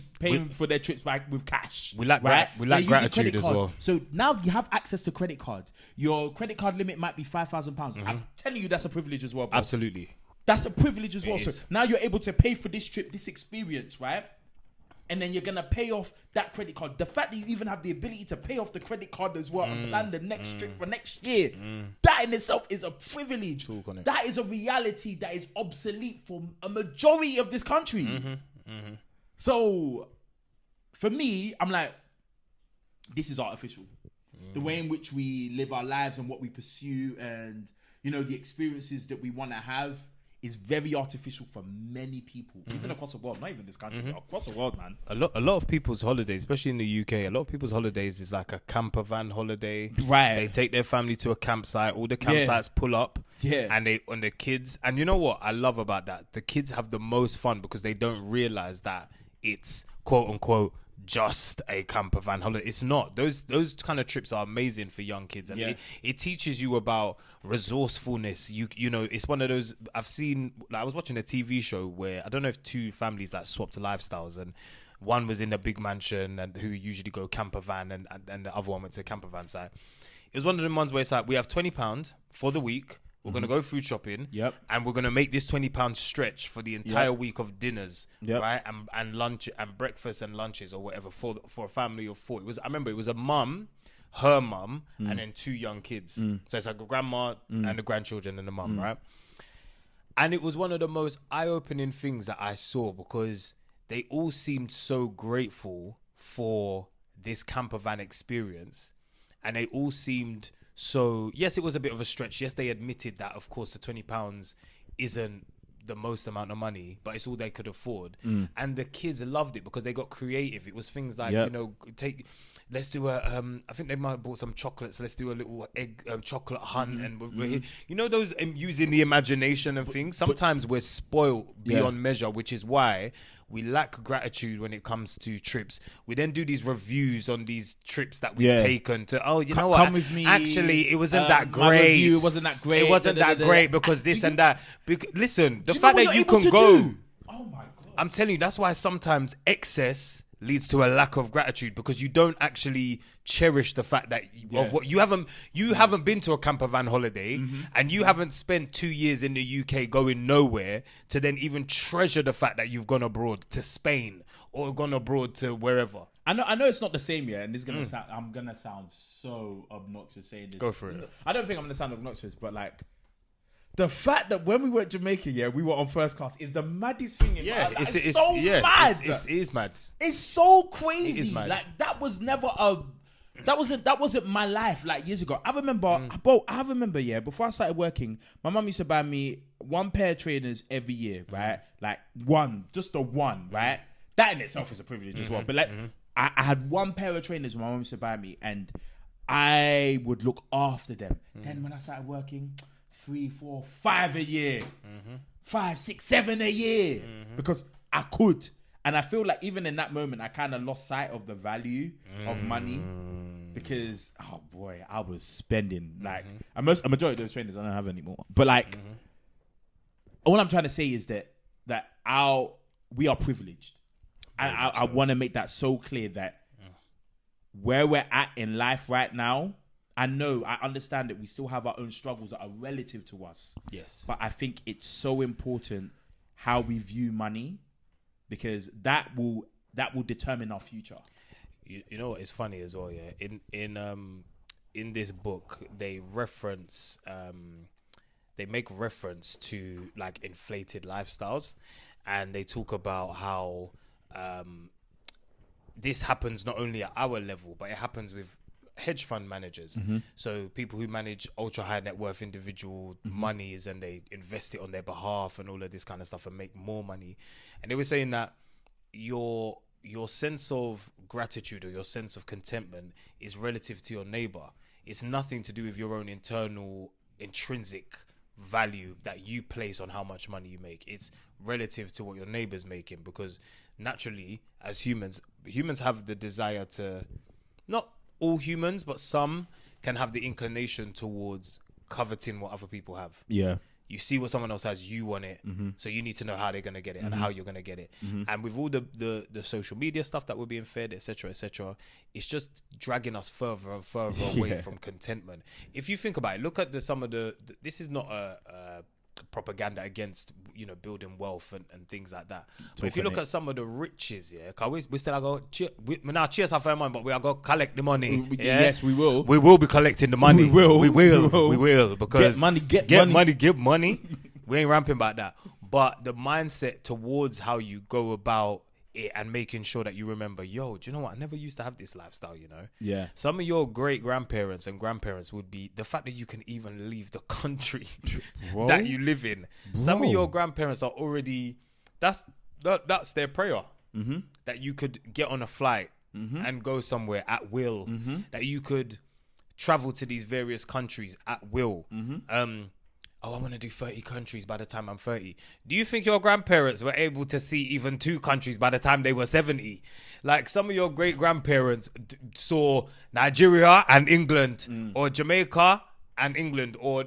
for their trips back with cash. We lack gratitude as well. So now you have access to credit cards. Your credit card limit might be £5,000. I'm telling you, that's a privilege as well, bro. Absolutely. That's a privilege as well. So now you're able to pay for this trip, this experience, right? and then you're gonna pay off that credit card. The fact that you even have the ability to pay off the credit card as well and plan the next trip for next year, that in itself is a privilege. That is a reality that is obsolete for a majority of this country. So, for me, I'm like, this is artificial. The way in which we live our lives and what we pursue, and the experiences that we want to have, is very artificial for many people, even across the world. Not even this country, but across the world, man. A lot of people's holidays, especially in the UK, a lot of people's holidays is like a camper van holiday. Right. They take their family to a campsite. All the campsites pull up. Yeah. And the kids, and you know what I love about that? The kids have the most fun because they don't realize that it's quote unquote just a camper van holiday. It's not. Those kind of trips are amazing for young kids, and it teaches you about resourcefulness. You know, it's one of those I've seen. Like, I was watching a TV show where I don't know if two families that swapped lifestyles, and one was in a big mansion and who usually go camper van, and the other one went to a camper van site. It was one of the ones where it's like, we have £20 for the week. We're going to go food shopping. Yep. And we're going to make this £20 stretch for the entire week of dinners, right? And lunch and breakfast and lunches or whatever for a family of 4. I remember it was a mum, her mum, and then 2 young kids. So it's like a grandma and the grandchildren and the mum, right? And it was one of the most eye-opening things that I saw, because they all seemed so grateful for this camper van experience. And they all seemed... So, yes, it was a bit of a stretch. Yes, they admitted that, of course, the £20 isn't the most amount of money, but it's all they could afford. And the kids loved it because they got creative. It was things like, let's do I think they might have bought some chocolates. Let's do a little egg chocolate hunt. And we're those using the imagination and things. Sometimes we're spoiled beyond measure, which is why we lack gratitude when it comes to trips. We then do these reviews on these trips that we've taken to, know what? Come with me. Actually, it wasn't that great. My review wasn't that great. It wasn't that great because this and that. Listen, the fact that you can go. Oh my God. I'm telling you, that's why sometimes excess leads to a lack of gratitude, because you don't actually cherish the fact that of what you haven't been to a camper van holiday, and you haven't spent 2 years in the UK going nowhere to then even treasure the fact that you've gone abroad to Spain or gone abroad to wherever. I know it's not the same, and this is gonna sound. I'm gonna sound so obnoxious saying this. Go for it. I don't think I'm gonna sound obnoxious, but like, the fact that when we were in Jamaica, we were on first class is the maddest thing in my life. It's so mad. It is mad. It's so crazy. It is mad. Like, that was never that wasn't my life like years ago. I remember, before I started working, my mum used to buy me 1 pair of trainers every year, right? Like just the one, right? That in itself is a privilege as well. But like, I had 1 pair of trainers my mum used to buy me, and I would look after them. Then when I started working, 3, 4, 5 a year, 5, 6, 7 a year, because I could. And I feel like even in that moment, I kind of lost sight of the value of money, because, oh boy, I was spending like a majority of those trainers I don't have anymore. But like, all I'm trying to say is that we are privileged. I want to make that so clear that where we're at in life right now, I understand that we still have our own struggles that are relative to us. Yes. But I think it's so important how we view money, because that will determine our future. You know what is funny as well, yeah? In this book, they make reference to like inflated lifestyles, and they talk about how this happens not only at our level, but it happens with hedge fund managers. So people who manage ultra high net worth individual monies, and they invest it on their behalf and all of this kind of stuff and make more money. And they were saying that your sense of gratitude or your sense of contentment is relative to your neighbor. It's nothing to do with your own internal intrinsic value that you place on how much money you make. It's relative to what your neighbor's making, because naturally, as humans have the desire to, not all humans, but some can have the inclination towards coveting what other people have. Yeah. You see what someone else has, you want it. So you need to know how they're going to get it and how you're going to get it. And with all the social media stuff that we're being fed, etc., it's just dragging us further and further away from contentment. If you think about it, look at some of the this is not a propaganda against, building wealth and things like that. But if you look at some of the riches, yeah, cause we still go now. Cheers, have money, but we are going to collect the money. Yes, we will. We will be collecting the money. We will because get money. Give money. We ain't ramping about that. But the mindset towards how you go about it and making sure that you remember, do you know what? I never used to have this lifestyle, Yeah. Some of your great grandparents and grandparents would be the fact that you can even leave the country that you live in. Bro. Some of your grandparents are already, that's their prayer. Mm-hmm. That you could get on a flight and go somewhere at will. Mm-hmm. That you could travel to these various countries at will. Mm-hmm. I want to do 30 countries by the time I'm 30. Do you think your grandparents were able to see even 2 countries by the time they were 70? Like some of your great grandparents saw Nigeria and England, or Jamaica and England, or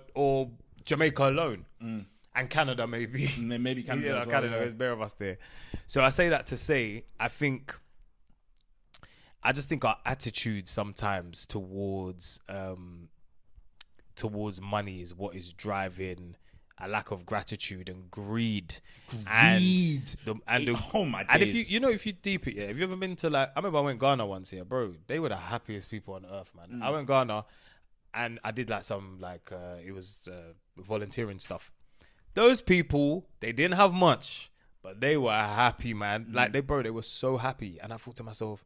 Jamaica alone, and Canada maybe. Maybe Canada. Yeah, Canada. There's bare of us there. So I say that to say, I just think our attitude sometimes towards money is what is driving a lack of gratitude and greed. Oh my days. And if you deep it, if you ever been to I remember I went Ghana once here, bro. They were the happiest people on earth, man. I went Ghana and I did some it was volunteering stuff. Those people, they didn't have much, but they were happy, man. They were so happy. And I thought to myself,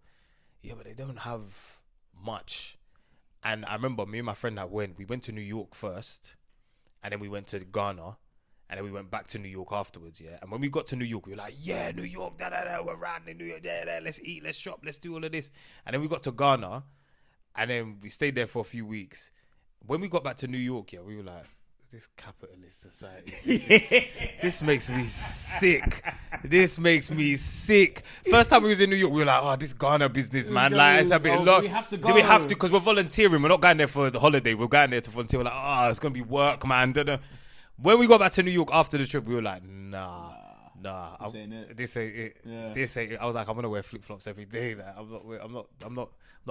yeah, but they don't have much. And I remember me and my friend we went to New York first, and then we went to Ghana, and then we went back to New York afterwards, yeah. And when we got to New York, we were like, yeah, New York, we're around in New York, let's eat, let's shop, let's do all of this. And then we got to Ghana, and then we stayed there for a few weeks. When we got back to New York, yeah, we were like, this capitalist society, this makes me sick. This makes me sick. First time we was in New York, we were like, oh, this Ghana business, man. It's a bit long. Do we have to? Because we're volunteering. We're not going there for the holiday. We're going there to volunteer. We're like, it's going to be work, man. When we got back to New York after the trip, we were like, nah. This ain't it. Yeah. This ain't it. I was like, I'm going to wear flip-flops every day. I'm not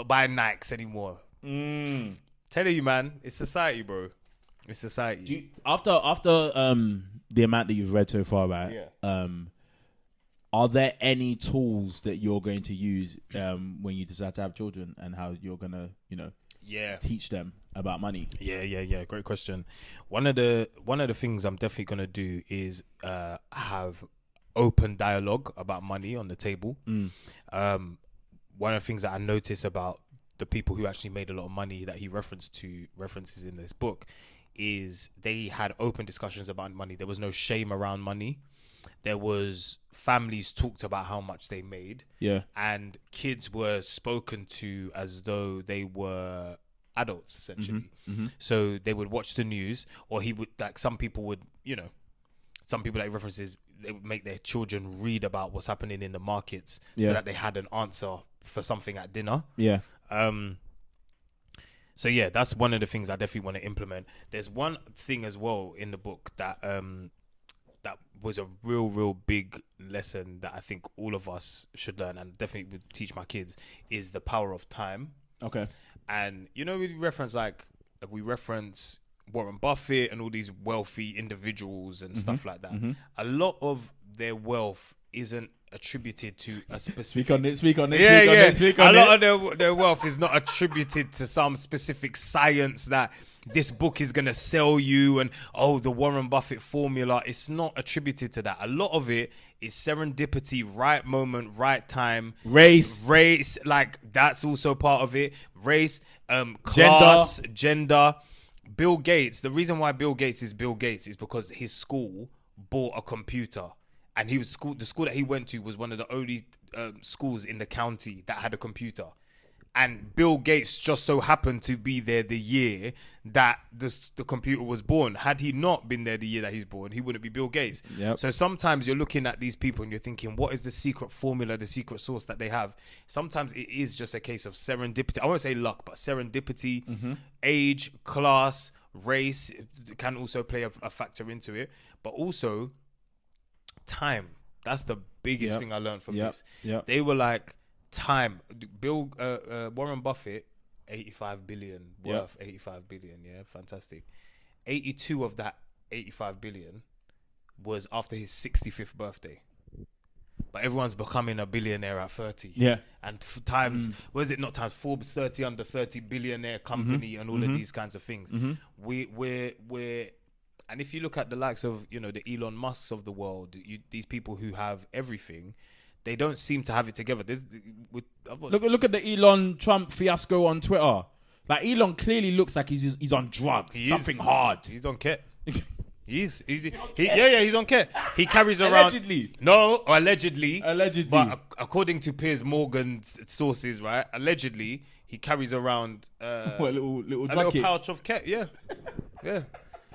buying Nikes anymore. Telling you, man, it's society, bro. It's society. After the amount that you've read so far, right? Yeah. Are there any tools that you're going to use when you decide to have children, and how you're gonna, teach them about money? Yeah. Great question. One of the things I'm definitely gonna do is have open dialogue about money on the table. One of the things that I notice about the people who actually made a lot of money that he references in this book is they had open discussions about money. There was no shame around money. There was families talked about how much they made. Yeah. And kids were spoken to as though they were adults, essentially. Mm-hmm. So they would watch the news, or he would, some people would, some people that he references, they would make their children read about what's happening in the markets so that they had an answer for something at dinner. Yeah. So yeah, that's one of the things I definitely want to implement. There's one thing as well in the book that that was a real big lesson that I think all of us should learn, and definitely would teach my kids, is the power of time. Okay. And we reference Warren Buffett and all these wealthy individuals and stuff like that. Mm-hmm. A lot of their wealth isn't attributed to a specific... Speak on this. A lot of their wealth is not attributed to some specific science that this book is going to sell you and, the Warren Buffett formula. It's not attributed to that. A lot of it is serendipity, right moment, right time. Race, that's also part of it. Race, class, gender. Bill Gates, the reason why Bill Gates is because his school bought a computer. And the school that he went to was one of the only schools in the county that had a computer. And Bill Gates just so happened to be there the year that the computer was born. Had he not been there the year that he's born, he wouldn't be Bill Gates. Yep. So sometimes you're looking at these people and you're thinking, what is the secret formula, the secret sauce that they have? Sometimes it is just a case of serendipity. I won't say luck, but serendipity, age, class, race can also play a factor into it. But also... time. That's the biggest thing I learned from this. Yep. They were like, time. Warren Buffett, 85 billion worth, 85 billion. Yeah, fantastic. 82 of that 85 billion was after his 65th birthday. But everyone's becoming a billionaire at 30. Yeah. And was it not times Forbes 30 under 30 billionaire company and all of these kinds of things. We're and if you look at the likes of, you know, the Elon Musks of the world, these people who have everything, they don't seem to have it together. Look at the Elon Trump fiasco on Twitter. Like, Elon clearly looks like he's on drugs. Something hard. He's on kit. He's on kit. He carries around allegedly. But according to Piers Morgan's sources, right? Allegedly, he carries around a little pouch of kit. Yeah.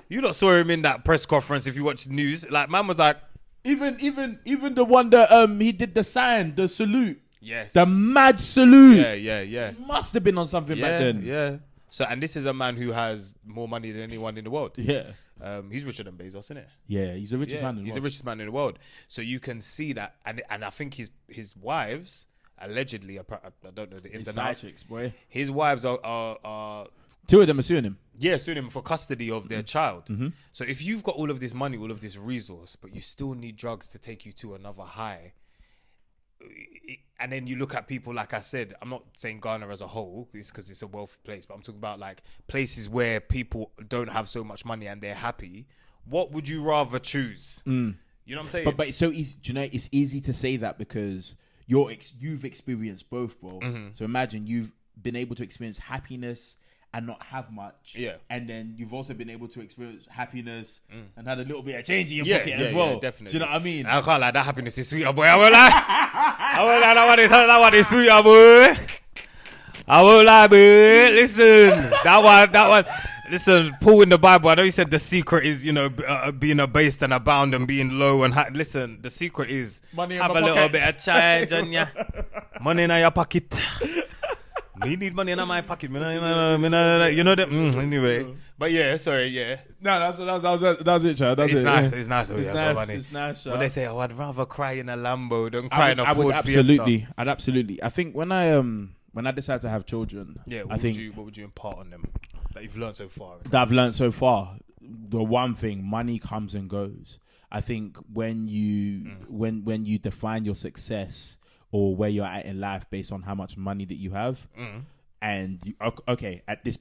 You lot saw him in that press conference. If you watch the news, like, man was like, even the one that he did the salute. Yes. The mad salute. Yeah. Must have been on something back then. Yeah. So, and this is a man who has more money than anyone in the world. Yeah. He's richer than Bezos, isn't it? Yeah, he's the richest man in the world. He's the richest man in the world. So you can see that, and I think his wives, allegedly, I don't know the ins and outs. Boy. His wives are 2 of them are suing him. Yeah, suing him for custody of their child. So if you've got all of this money, all of this resource, but you still need drugs to take you to another high, and then you look at people, like I said, I'm not saying Ghana as a whole, it's because it's a wealthy place, but I'm talking about like places where people don't have so much money and they're happy. What would you rather choose? You know what I'm saying? But it's so easy. Do you know, it's easy to say that because you've experienced both, bro. So imagine you've been able to experience happiness and not have much. Yeah. And then you've also been able to experience happiness and had a little bit of change in your pocket as well. Yeah, definitely. Do you know what I mean? I can't lie, that happiness is sweeter, boy. I won't lie. I won't lie, that one is sweeter, boy. I won't lie, boy. Listen, that one. Listen, Paul in the Bible, I know he said the secret is, you know, being abased and abound and being low and listen, the secret is money have in a my little pocket. bit of change on ya. Money in your pocket. Me need money in my pocket. You know that. Anyway, but yeah, sorry, yeah. No, that's it, Chad. That's it. Nice. It's nice. It's nice. What they say, oh, I'd rather cry in a Lambo than cry in a I Ford would Fiesta. I'd absolutely. I think when I decide to have children, what would you impart on them that you've learned so far? That I've learned so far, the one thing, money comes and goes. I think when you when you define your success or where you're at in life based on how much money that you have, and you, okay, at this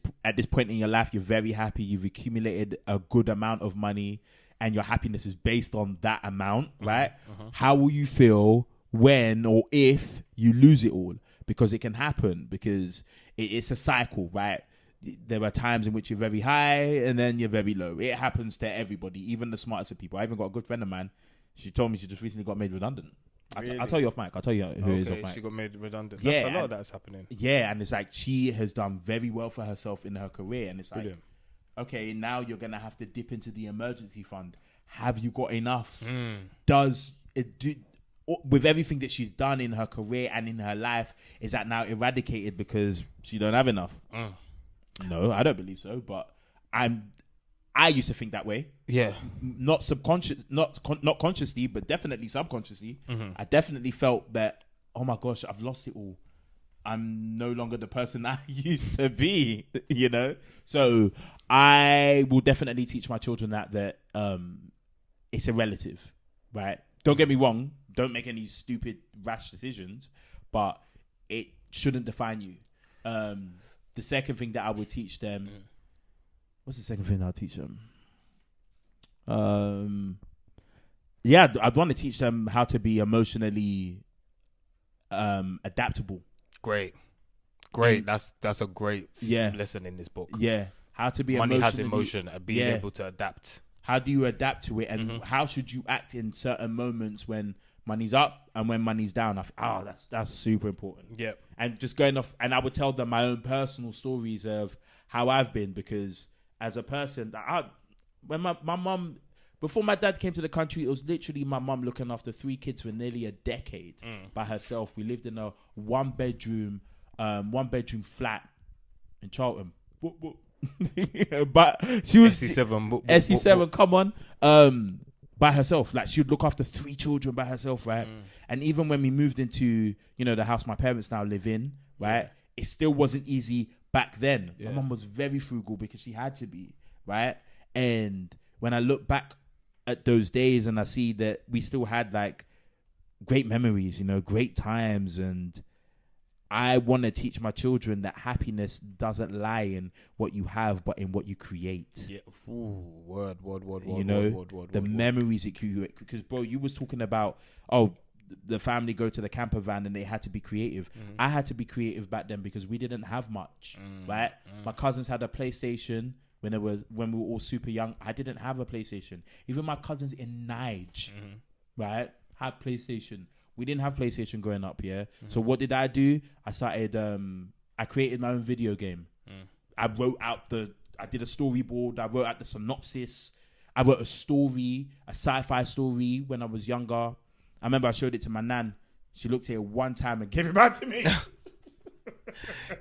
point in your life, you're very happy, you've accumulated a good amount of money, and your happiness is based on that amount, right? How will you feel when or if you lose it all? Because it can happen, because it's a cycle, right? There are times in which you're very high and then you're very low. It happens to everybody, even the smartest of people. I even got a good friend of mine. She told me she just recently got made redundant. Really? I'll tell you off mic. I'll tell you who is off mic. She got made redundant. That's a lot that's happening. Yeah, and it's like she has done very well for herself in her career. And it's Brilliant. like, okay, now you're going to have to dip into the emergency fund. Have you got enough? Does it with everything that she's done in her career and in her life, is that now eradicated because she don't have enough? No, I don't believe so. But I used to think that way. Yeah, not consciously, but definitely subconsciously. I definitely felt that, oh my gosh, I've lost it all. I'm no longer the person I used to be, you know? So I will definitely teach my children that it's a relative, right? Don't get me wrong. Don't make any stupid, rash decisions, but it shouldn't define you. The second thing that I would teach them... What's the second thing I'll teach them? I'd want to teach them how to be emotionally adaptable. Great. That's a great lesson in this book. Yeah, how to be money has emotion and being able to adapt. How do you adapt to it, and how should you act in certain moments when money's up and when money's down? That's super important. Yeah, and just going off, and I would tell them my own personal stories of how I've been, because as a person, when my mum, before my dad came to the country, it was literally my mum looking after 3 kids for nearly a decade by herself. We lived in a one bedroom flat in Charlton. But she was SC7. Come on, by herself. Like, she would look after 3 children by herself, right? And even when we moved into, the house my parents now live in, right, it still wasn't easy back then. My mum was very frugal because she had to be, right? And when I look back at those days and I see that we still had like great memories, you know, great times. And I want to teach my children that happiness doesn't lie in what you have, but in what you create. Yeah. Ooh, word. You know, the memories that you, because bro, you was talking about, the family go to the camper van and they had to be creative. I had to be creative back then because we didn't have much, right? My cousins had a PlayStation when we were all super young. I didn't have a PlayStation. Even my cousins in Nige, right, had PlayStation. We didn't have PlayStation growing up, yeah? So what did I do? I started, I created my own video game. I did a storyboard. I wrote out the synopsis. I wrote a sci-fi story when I was younger. I remember I showed it to my nan. She looked at it one time and gave it back to me.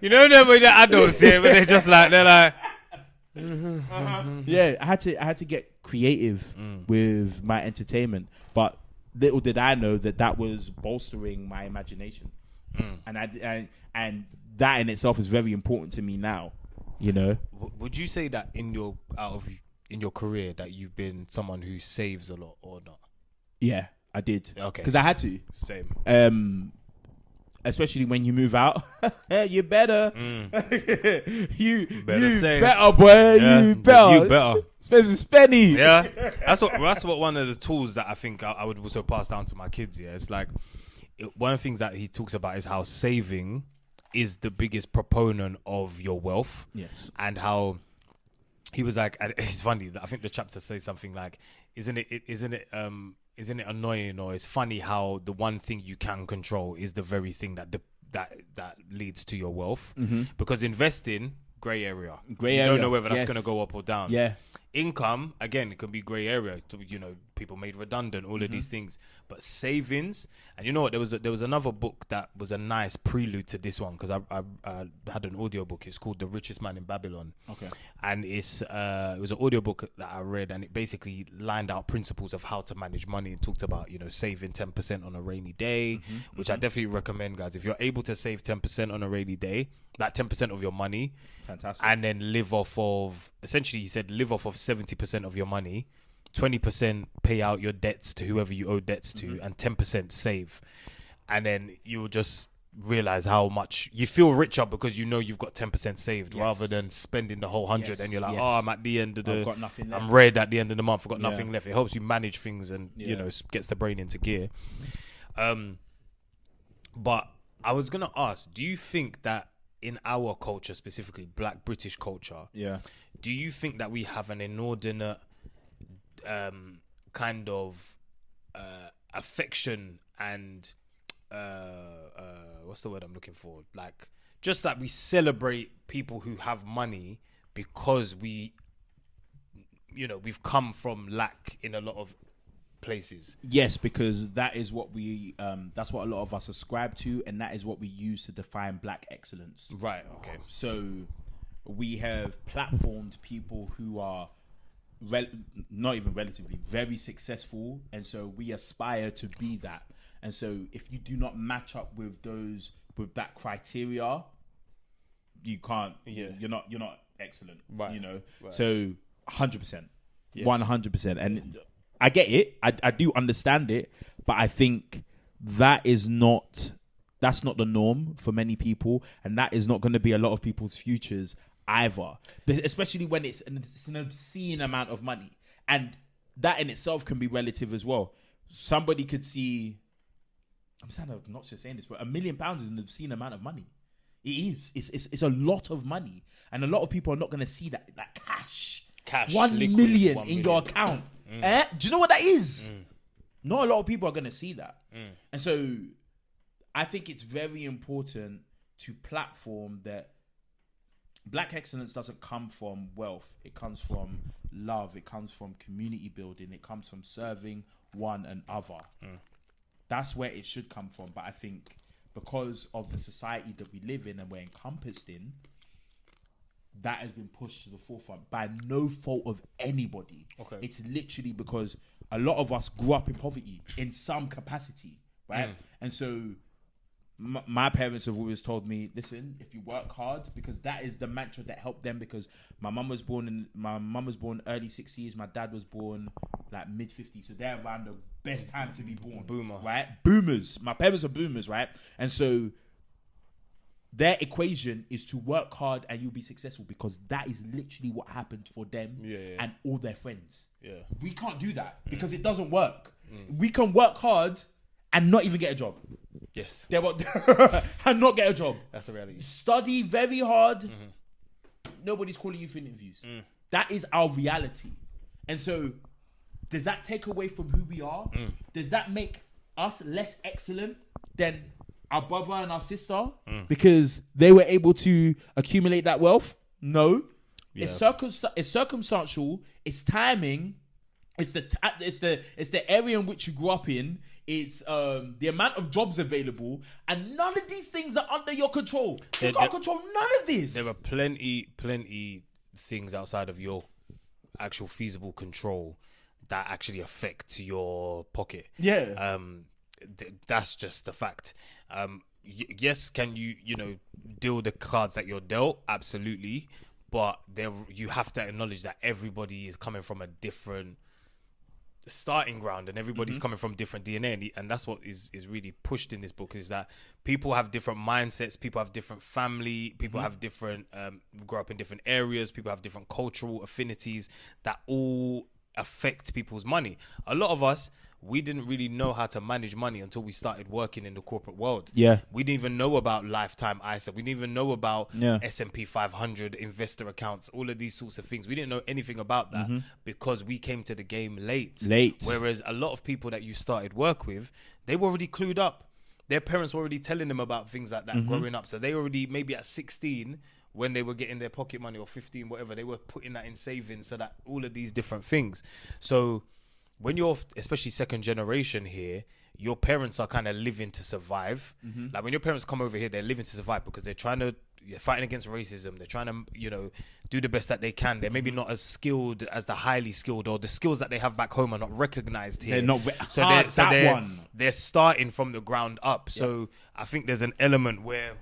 You know them when the adults here, but they're like, yeah. I had to get creative with my entertainment, but little did I know that was bolstering my imagination, and that in itself is very important to me now. You know, would you say that in your career that you've been someone who saves a lot or not? Yeah. I did. Okay. Because I had to. Same. Especially when you move out. You better. you say. better, boy. Yeah, you better. Especially Spenny. Yeah. That's what one of the tools that I think I would also pass down to my kids. Yeah. It's like, one of the things that he talks about is how saving is the biggest proponent of your wealth. Yes. And how he was like, it's funny. I think the chapter says something like, isn't it annoying, or it's funny how the one thing you can control is the very thing that leads to your wealth? Because investing, grey area. You don't know whether that's going to go up or down. Yeah. Income, again, it can be grey area. You know, people made redundant, all of these things. But savings, and you know what? There was another book that was a nice prelude to this one, because I had an audiobook. It's called The Richest Man in Babylon. Okay. And it was an audiobook that I read, and it basically lined out principles of how to manage money and talked about, you know, saving 10% on a rainy day, which I definitely recommend, guys. If you're able to save 10% on a rainy day, that 10% of your money, fantastic, and then live off of 70% of your money, 20% pay out your debts to whoever you owe debts to, and 10% save. And then you'll just realize how much you feel richer because you know you've got 10% saved, rather than spending the whole 100 and you're like, I'm at the end of I've got nothing left. I'm red at the end of the month, I've got nothing left. It helps you manage things and, you know, gets the brain into gear. But I was going to ask, do you think that in our culture, specifically Black British culture, do you think that we have an inordinate kind of affection and what's the word I'm looking for? Like, just that we celebrate people who have money because we've come from lack in a lot of places. Yes, because that is what that's what a lot of us ascribe to, and that is what we use to define Black excellence. Right. Okay. So we have platformed people who are not even relatively very successful, and so we aspire to be that. And so if you do not match up with that criteria, you can't. You're not excellent. Right. You know. Right. So 100%, 100%, and I get it. I do understand it, but I think that's not the norm for many people, and that is not going to be a lot of people's futures either. Especially when it's an obscene amount of money, and that in itself can be relative as well. Somebody could see. I'm not just saying this, but £1 million is an obscene amount of money. It is. It's a lot of money, and a lot of people are not going to see that cash. 1 million in your account. Do you know what that is? Not a lot of people are going to see that. And so I think it's very important to platform that Black excellence doesn't come from wealth. It comes from love. It comes from community building. It comes from serving one another. That's where it should come from. But I think because of the society that we live in and we're encompassed in, that has been pushed to the forefront by no fault of anybody. Okay. It's literally because a lot of us grew up in poverty in some capacity, right? And so my parents have always told me, listen, if you work hard, because that is the mantra that helped them. Because my mum was born early 60s, my dad was born like mid 50s, so they're around the best time to be born. Boomer, right? Boomers. My parents are boomers, right? And so their equation is to work hard and you'll be successful, because that is literally what happened for them and all their friends. Yeah, we can't do that because it doesn't work. We can work hard and not even get a job. Yes. And not get a job. That's a reality. Study very hard. Nobody's calling you for interviews. That is our reality. And so, does that take away from who we are? Does that make us less excellent than our brother and our sister because they were able to accumulate that wealth? No. Yeah. It's circumstantial. It's timing. It's the area in which you grew up in. It's the amount of jobs available, and none of these things are under your control. You can't control none of this. There are plenty things outside of your actual feasible control that actually affect your pocket. Yeah. That's just the fact. Yes, can you deal the cards that you're dealt? Absolutely, but you have to acknowledge that everybody is coming from a different starting ground, and everybody's coming from different DNA, and that's what is really pushed in this book, is that people have different mindsets, people have different family, people have different grow up in different areas, people have different cultural affinities that all affect people's money. A lot of us, we didn't really know how to manage money until we started working in the corporate world. Yeah. We didn't even know about lifetime ISA. We didn't even know about S&P 500 investor accounts, all of these sorts of things. We didn't know anything about that because we came to the game late. Whereas a lot of people that you started work with, they were already clued up. Their parents were already telling them about things like that growing up. So they already, maybe at 16, when they were getting their pocket money, or 15, whatever, they were putting that in savings, so that all of these different things. So when you're, especially second generation here, your parents are kind of living to survive. Like when your parents come over here, they're living to survive because they're fighting against racism. They're trying to, do the best that they can. They're maybe not as skilled as the highly skilled, or the skills that they have back home are not recognized here. They're not they're starting from the ground up. So I think there's an element where,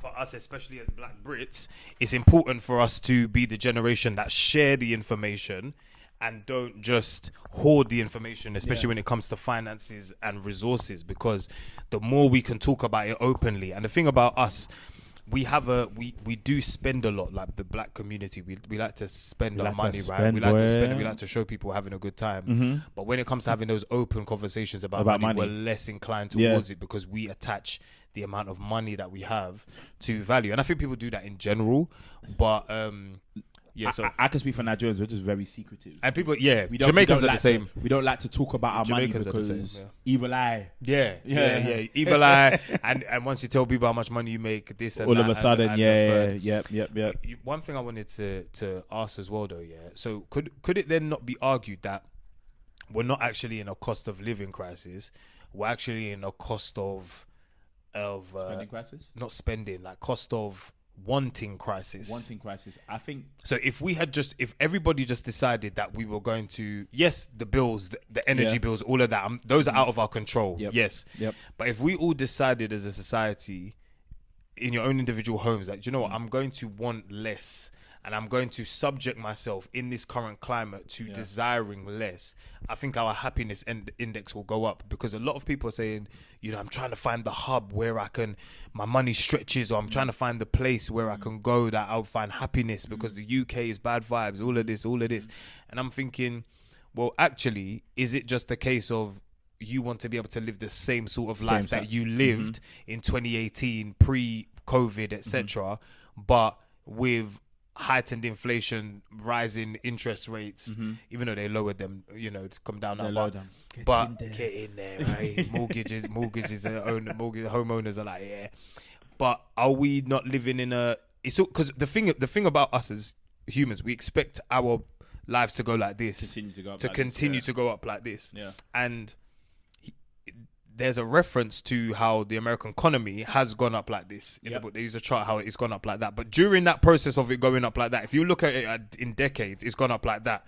for us, especially as Black Brits, it's important for us to be the generation that share the information and don't just hoard the information, especially when it comes to finances and resources, because the more we can talk about it openly. And the thing about us, we do spend a lot, like the Black community. We like to spend our money, right? We like to spend it. We like to show people having a good time. But when it comes to having those open conversations about money, we're less inclined towards it, because we attach the amount of money that we have to value. And I think people do that in general, but so I can speak for Nigerians. We're just very secretive, and people, Jamaicans are the same. We don't like to talk about our Jamaicans money because evil eye. Evil eye. And once you tell people how much money you make, this and all that, of a sudden, yep. One thing I wanted to ask as well, though, so could it then not be argued that we're not actually in a cost of living crisis? We're actually in a cost of spending crisis? Not spending, like cost of wanting crisis. I think so. If everybody just decided that we were going to, yes, the bills, the energy bills, all of that, those are out of our control. Yes. But if we all decided as a society, in your own individual homes, that, you know what, I'm going to want less, and I'm going to subject myself in this current climate to desiring less, I think our happiness index will go up, because a lot of people are saying, I'm trying to find the hub where my money stretches, or I'm trying to find the place where I can go that I'll find happiness, because the UK is bad vibes, all of this. And I'm thinking, well, actually, is it just a case of you want to be able to live the same sort of life that you lived in 2018, pre-COVID, etc., but with heightened inflation, rising interest rates, even though they lowered them, to come down now. Get in there, right? mortgages, homeowners are like, But are we not living in a? It's because the thing about us as humans, we expect our lives to go like this, continue to go up like this, and there's a reference to how the American economy has gone up like this in the book. They use a chart how it's gone up like that. But during that process of it going up like that, if you look at it in decades, it's gone up like that.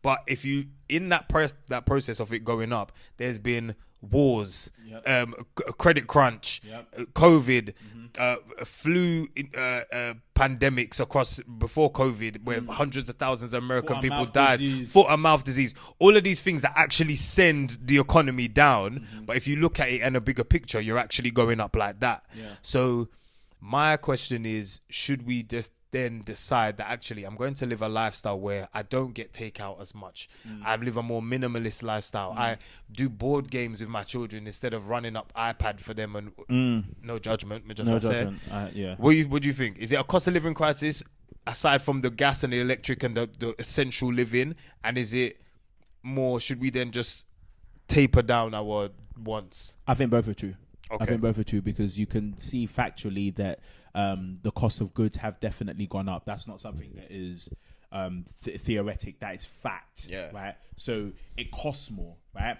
But if you in that process of it going up, there's been wars, credit crunch, COVID, flu pandemics across before COVID, where hundreds of thousands of American people died, foot and mouth disease, all of these things that actually send the economy down. But if you look at it in a bigger picture, you're actually going up like that. So my question is, should we just then decide that actually I'm going to live a lifestyle where I don't get takeout as much. I live a more minimalist lifestyle. I do board games with my children instead of running up iPad for them, and no judgment. What do you think? Is it a cost of living crisis aside from the gas and the electric and the essential living? And is it more, should we then just taper down our wants? I think both are true. Okay. I think both are true because you can see factually that the cost of goods have definitely gone up. That's not something that is theoretic. That is fact, right? So it costs more, right?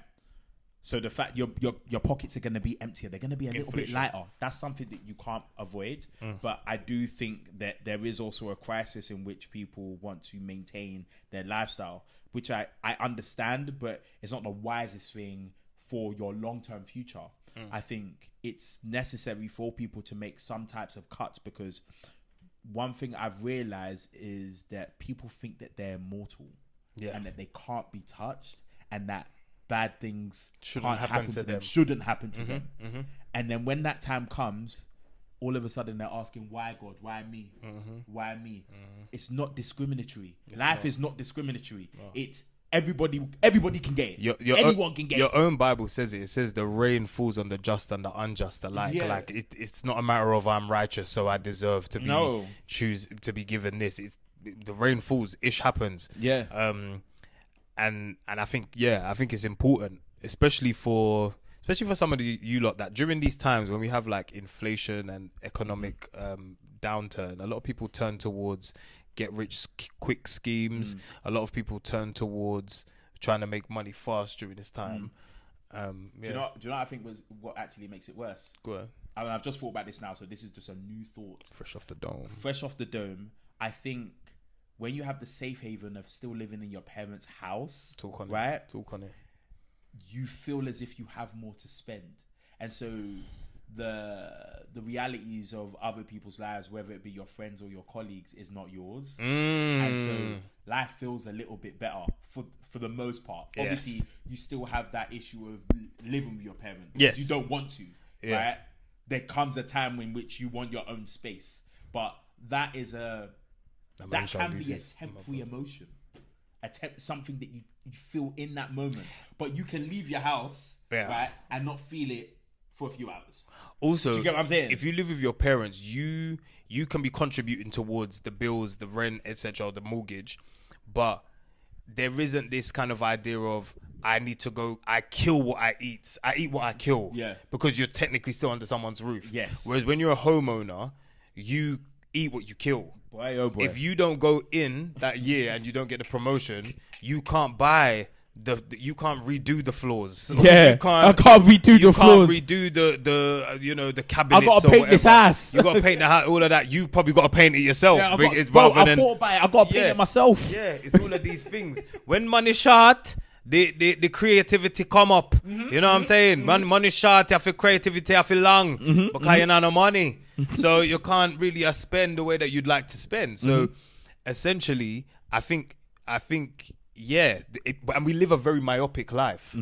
So the fact your pockets are going to be emptier. They're going to be a little bit lighter. That's something that you can't avoid. But I do think that there is also a crisis in which people want to maintain their lifestyle, which I understand, but it's not the wisest thing for your long-term future. I think it's necessary for people to make some types of cuts, because one thing I've realized is that people think that they're immortal and that they can't be touched, and that bad things shouldn't happen to them. And then when that time comes, all of a sudden they're asking, why God? Why me? Why me? It's not discriminatory. Life is not discriminatory. It's everybody can get it. Anyone can get it. Your own Bible says it. It says the rain falls on the just and the unjust alike. Like it's not a matter of I'm righteous, so I deserve to be choose to be given this. It's the rain falls. Ish happens. And I think it's important, especially for somebody you lot, that during these times when we have like inflation and economic downturn, a lot of people turn towards get rich quick schemes. A lot of people turn towards trying to make money fast during this time. Do you know what I think was what actually makes it worse? Go ahead. I mean, I've just thought about this now, so this is just a new thought. Fresh off the dome. I think when you have the safe haven of still living in your parents' house, Talk on it. You feel as if you have more to spend. And so the realities of other people's lives, whether it be your friends or your colleagues, is not yours. And so life feels a little bit better for the most part. Obviously, you still have that issue of living with your parents. Yes. You don't want to, right? There comes a time in which you want your own space. But that is that can be a temporary emotion. Something that you feel in that moment. But you can leave your house, right, and not feel it for a few hours. Also, do you get what I'm saying? If you live with your parents, you can be contributing towards the bills, the rent, etc., the mortgage, but there isn't this kind of idea of I kill what I eat. I eat what I kill. Because you're technically still under someone's roof. Yes. Whereas when you're a homeowner, you eat what you kill. Boy, oh boy. If you don't go in that year and you don't get the promotion, you can't buy you can't redo the floors. I can't redo the floors. You can't redo the cabinets. I gotta paint this house. You gotta paint the house. All of that. You've probably got to paint it yourself. I thought about it. I gotta paint it myself. Yeah, it's all of these things. When money short, the creativity come up. You know what I'm saying? Money short, you have creativity, you feel long because you not no money. So you can't really spend the way that you'd like to spend. So essentially, I think. And we live a very myopic life.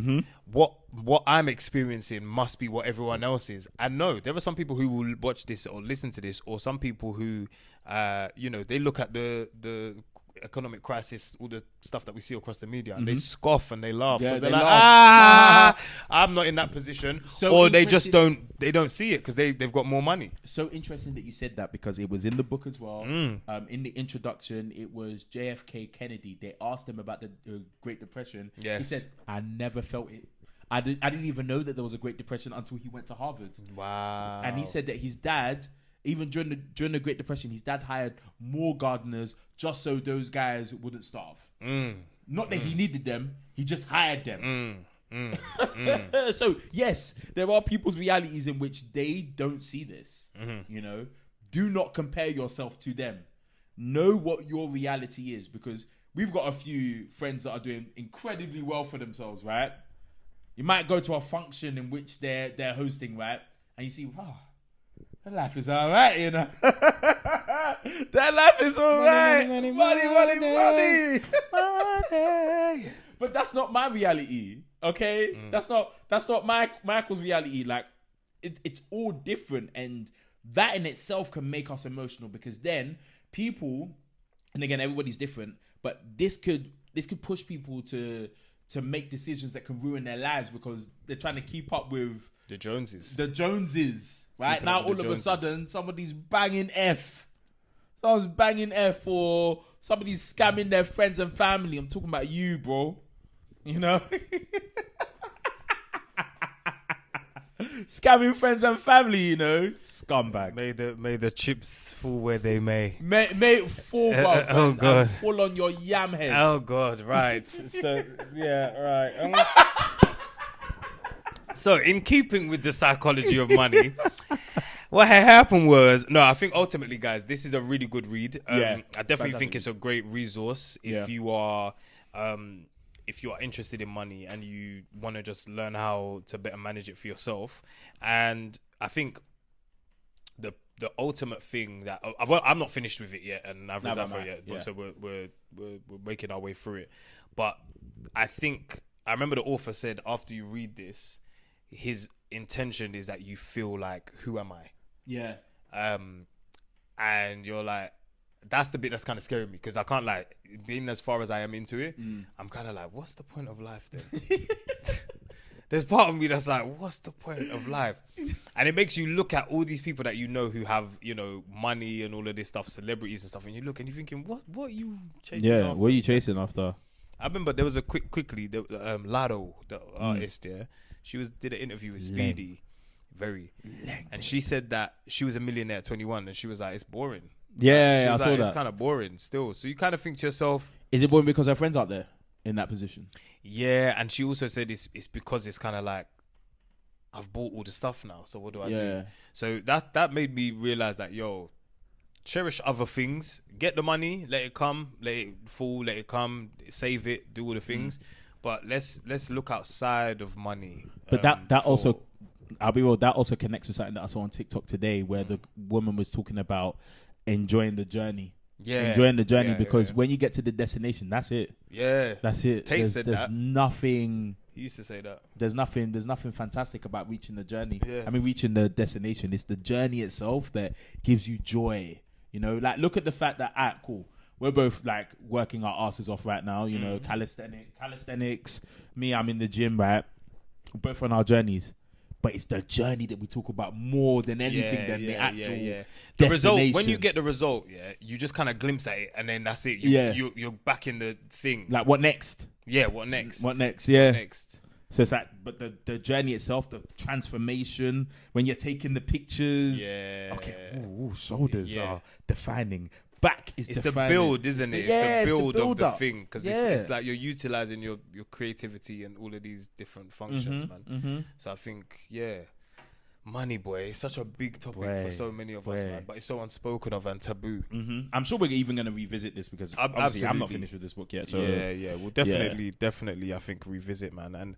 What I'm experiencing must be what everyone else is. And no, there are some people who will watch this or listen to this, or some people who, they look at the economic crisis, all the stuff that we see across the media, and they scoff and they laugh. Yeah, they're like, I'm not in that position. Or they just don't see it because they've got more money. So interesting that you said that, because it was in the book as well. In the introduction, it was JFK Kennedy. They asked him about the Great Depression. Yes. He said, I never felt it. I didn't even know that there was a Great Depression until he went to Harvard. Wow. And he said that his dad, even during the Great Depression, his dad hired more gardeners just so those guys wouldn't starve. Not that he needed them, he just hired them. So yes, there are people's realities in which they don't see this. Do not compare yourself to them. Know what your reality is, because we've got a few friends that are doing incredibly well for themselves, right? You might go to a function in which they're hosting, right? And you see, wow, their life is all right, you know. Their life is all right. Money. But that's not my reality, okay? That's not Michael's reality. Like, it's all different, and that in itself can make us emotional, because then people, and again, everybody's different, but this could push people to make decisions that can ruin their lives because they're trying to keep up with The Joneses. Right? Keeping Now up with all the of a Joneses. sudden somebody's banging F. Someone's banging F, or somebody's scamming their friends and family. I'm talking about you, bro. You know? Scamming friends and family, you know? Scumbag. May the chips fall where they may. May it fall, bruv, Oh, and God. fall on your yam head. Oh God, right. So yeah, right. So in keeping with the psychology of money, what had happened was, I think ultimately, guys, this is a really good read. Yeah, I definitely think it's a great resource if Yeah. you are interested in money and you want to just learn how to better manage it for yourself. And I think the ultimate thing that I'm not finished with it yet, and I've No, yet, yeah. so we're making our way through it. But I remember the author said after you read this, his intention is that you feel like, who am I? Yeah. And you're like, that's the bit that's kind of scaring me, because I can't, like, being as far as I am into it, I'm kind of like, what's the point of life then? There's part of me that's like, what's the point of life? And it makes you look at all these people that you know who have, money and all of this stuff, celebrities and stuff, and you look and you're thinking, what are you chasing after? What are you chasing after? I remember there was a quickly, Lado, the artist, she did an interview with Speedy, and she said that she was a millionaire at 21, and she was like, it's boring. Yeah, She I was saw like, that. it's kind of boring still. So you kind of think to yourself, Is it boring because her friends out there in that position? yeah. And she also said it's because it's kind of like, I've bought all the stuff now, so what do I do? So that made me realize that, cherish other things, get the money, let it come, let it fall, let it come, save it, do all the things. But let's look outside of money. But that also, I'll be real, that also connects with something that I saw on TikTok today, where the woman was talking about enjoying the journey. Because when you get to the destination, that's it. Yeah. That's it. Tate There's said that. nothing. He used to say that. There's nothing fantastic about reaching the journey. Yeah. I mean, reaching the destination. It's the journey itself that gives you joy. Like, look at the fact that, cool, we're both like working our asses off right now. Calisthenics. Me, I'm in the gym, right? We're both on our journeys. But it's the journey that we talk about more than anything than the actual The result, destination. when you get the result, you just kind of glimpse at it, and then that's it. You're back in the thing. Like, what next? Yeah, what next? What next? Yeah. What next? So it's like, but the journey itself, the transformation, when you're taking the pictures. Yeah. Okay. Shoulders Yeah. are defining. Back is It's defining. the build, isn't it? It's the build of the build-up. thing, because it's like you're utilizing your creativity and all of these different functions, man. So I think, money, boy, it's such a big topic for so many of us, man. But it's so unspoken of and taboo. I'm sure we're even going to revisit this because obviously I'm not Absolutely. finished with this book yet. So We'll definitely, I think, revisit, man. And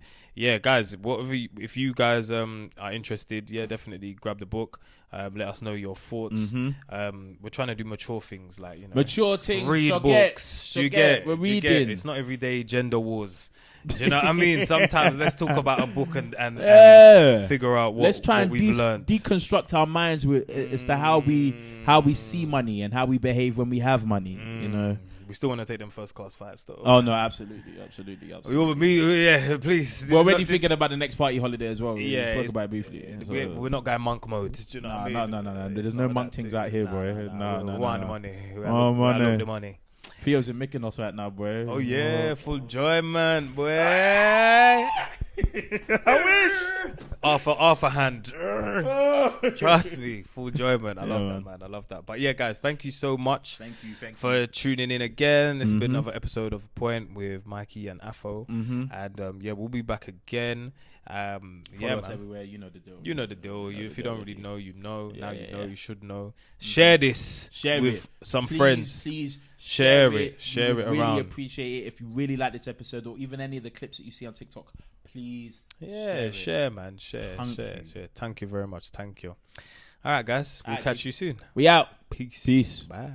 guys, if you guys are interested, definitely grab the book. Let us know your thoughts. We're trying to do mature things, like, mature things. read books. You get We're you get- reading. It's not everyday gender wars. Do you know what I mean? Sometimes let's talk about a book and figure out what, Let's try what and we've learned. deconstruct our minds as to how we see money and how we behave when we have money. We still want to take them first class flights, though. Oh no, absolutely. Please. We're already thinking about the next party holiday as well. We Yeah, spoke about it briefly. We're not going monk mode. Do you know what I mean? No. It's There's no not monk that things thing. out here, Nah, bro. nah. No. We want the money. Oh, I love money. the money. Theo's in Mykonos right now, bro. Oh yeah, full enjoyment, boy. I wish. Arthur hand. Trust me, full enjoyment. I love Yeah, that, man. I love that. But guys, thank you so much Thank you. for tuning in again. It's been another episode of Point with Mikey and Afo. And we'll be back again. Follow us man. everywhere. You know the deal. You know the deal. If you don't really know, you know. Now you know. Yeah. You should know. Share this Share with it. some Please, friends. Please Share it We really around. appreciate it. If you really like this episode, or even any of the clips that you see on TikTok, please Share, man. Share. Thank you very much. Thank you. All right, guys. We'll Alright, catch you soon. We out. Peace. Peace. Bye.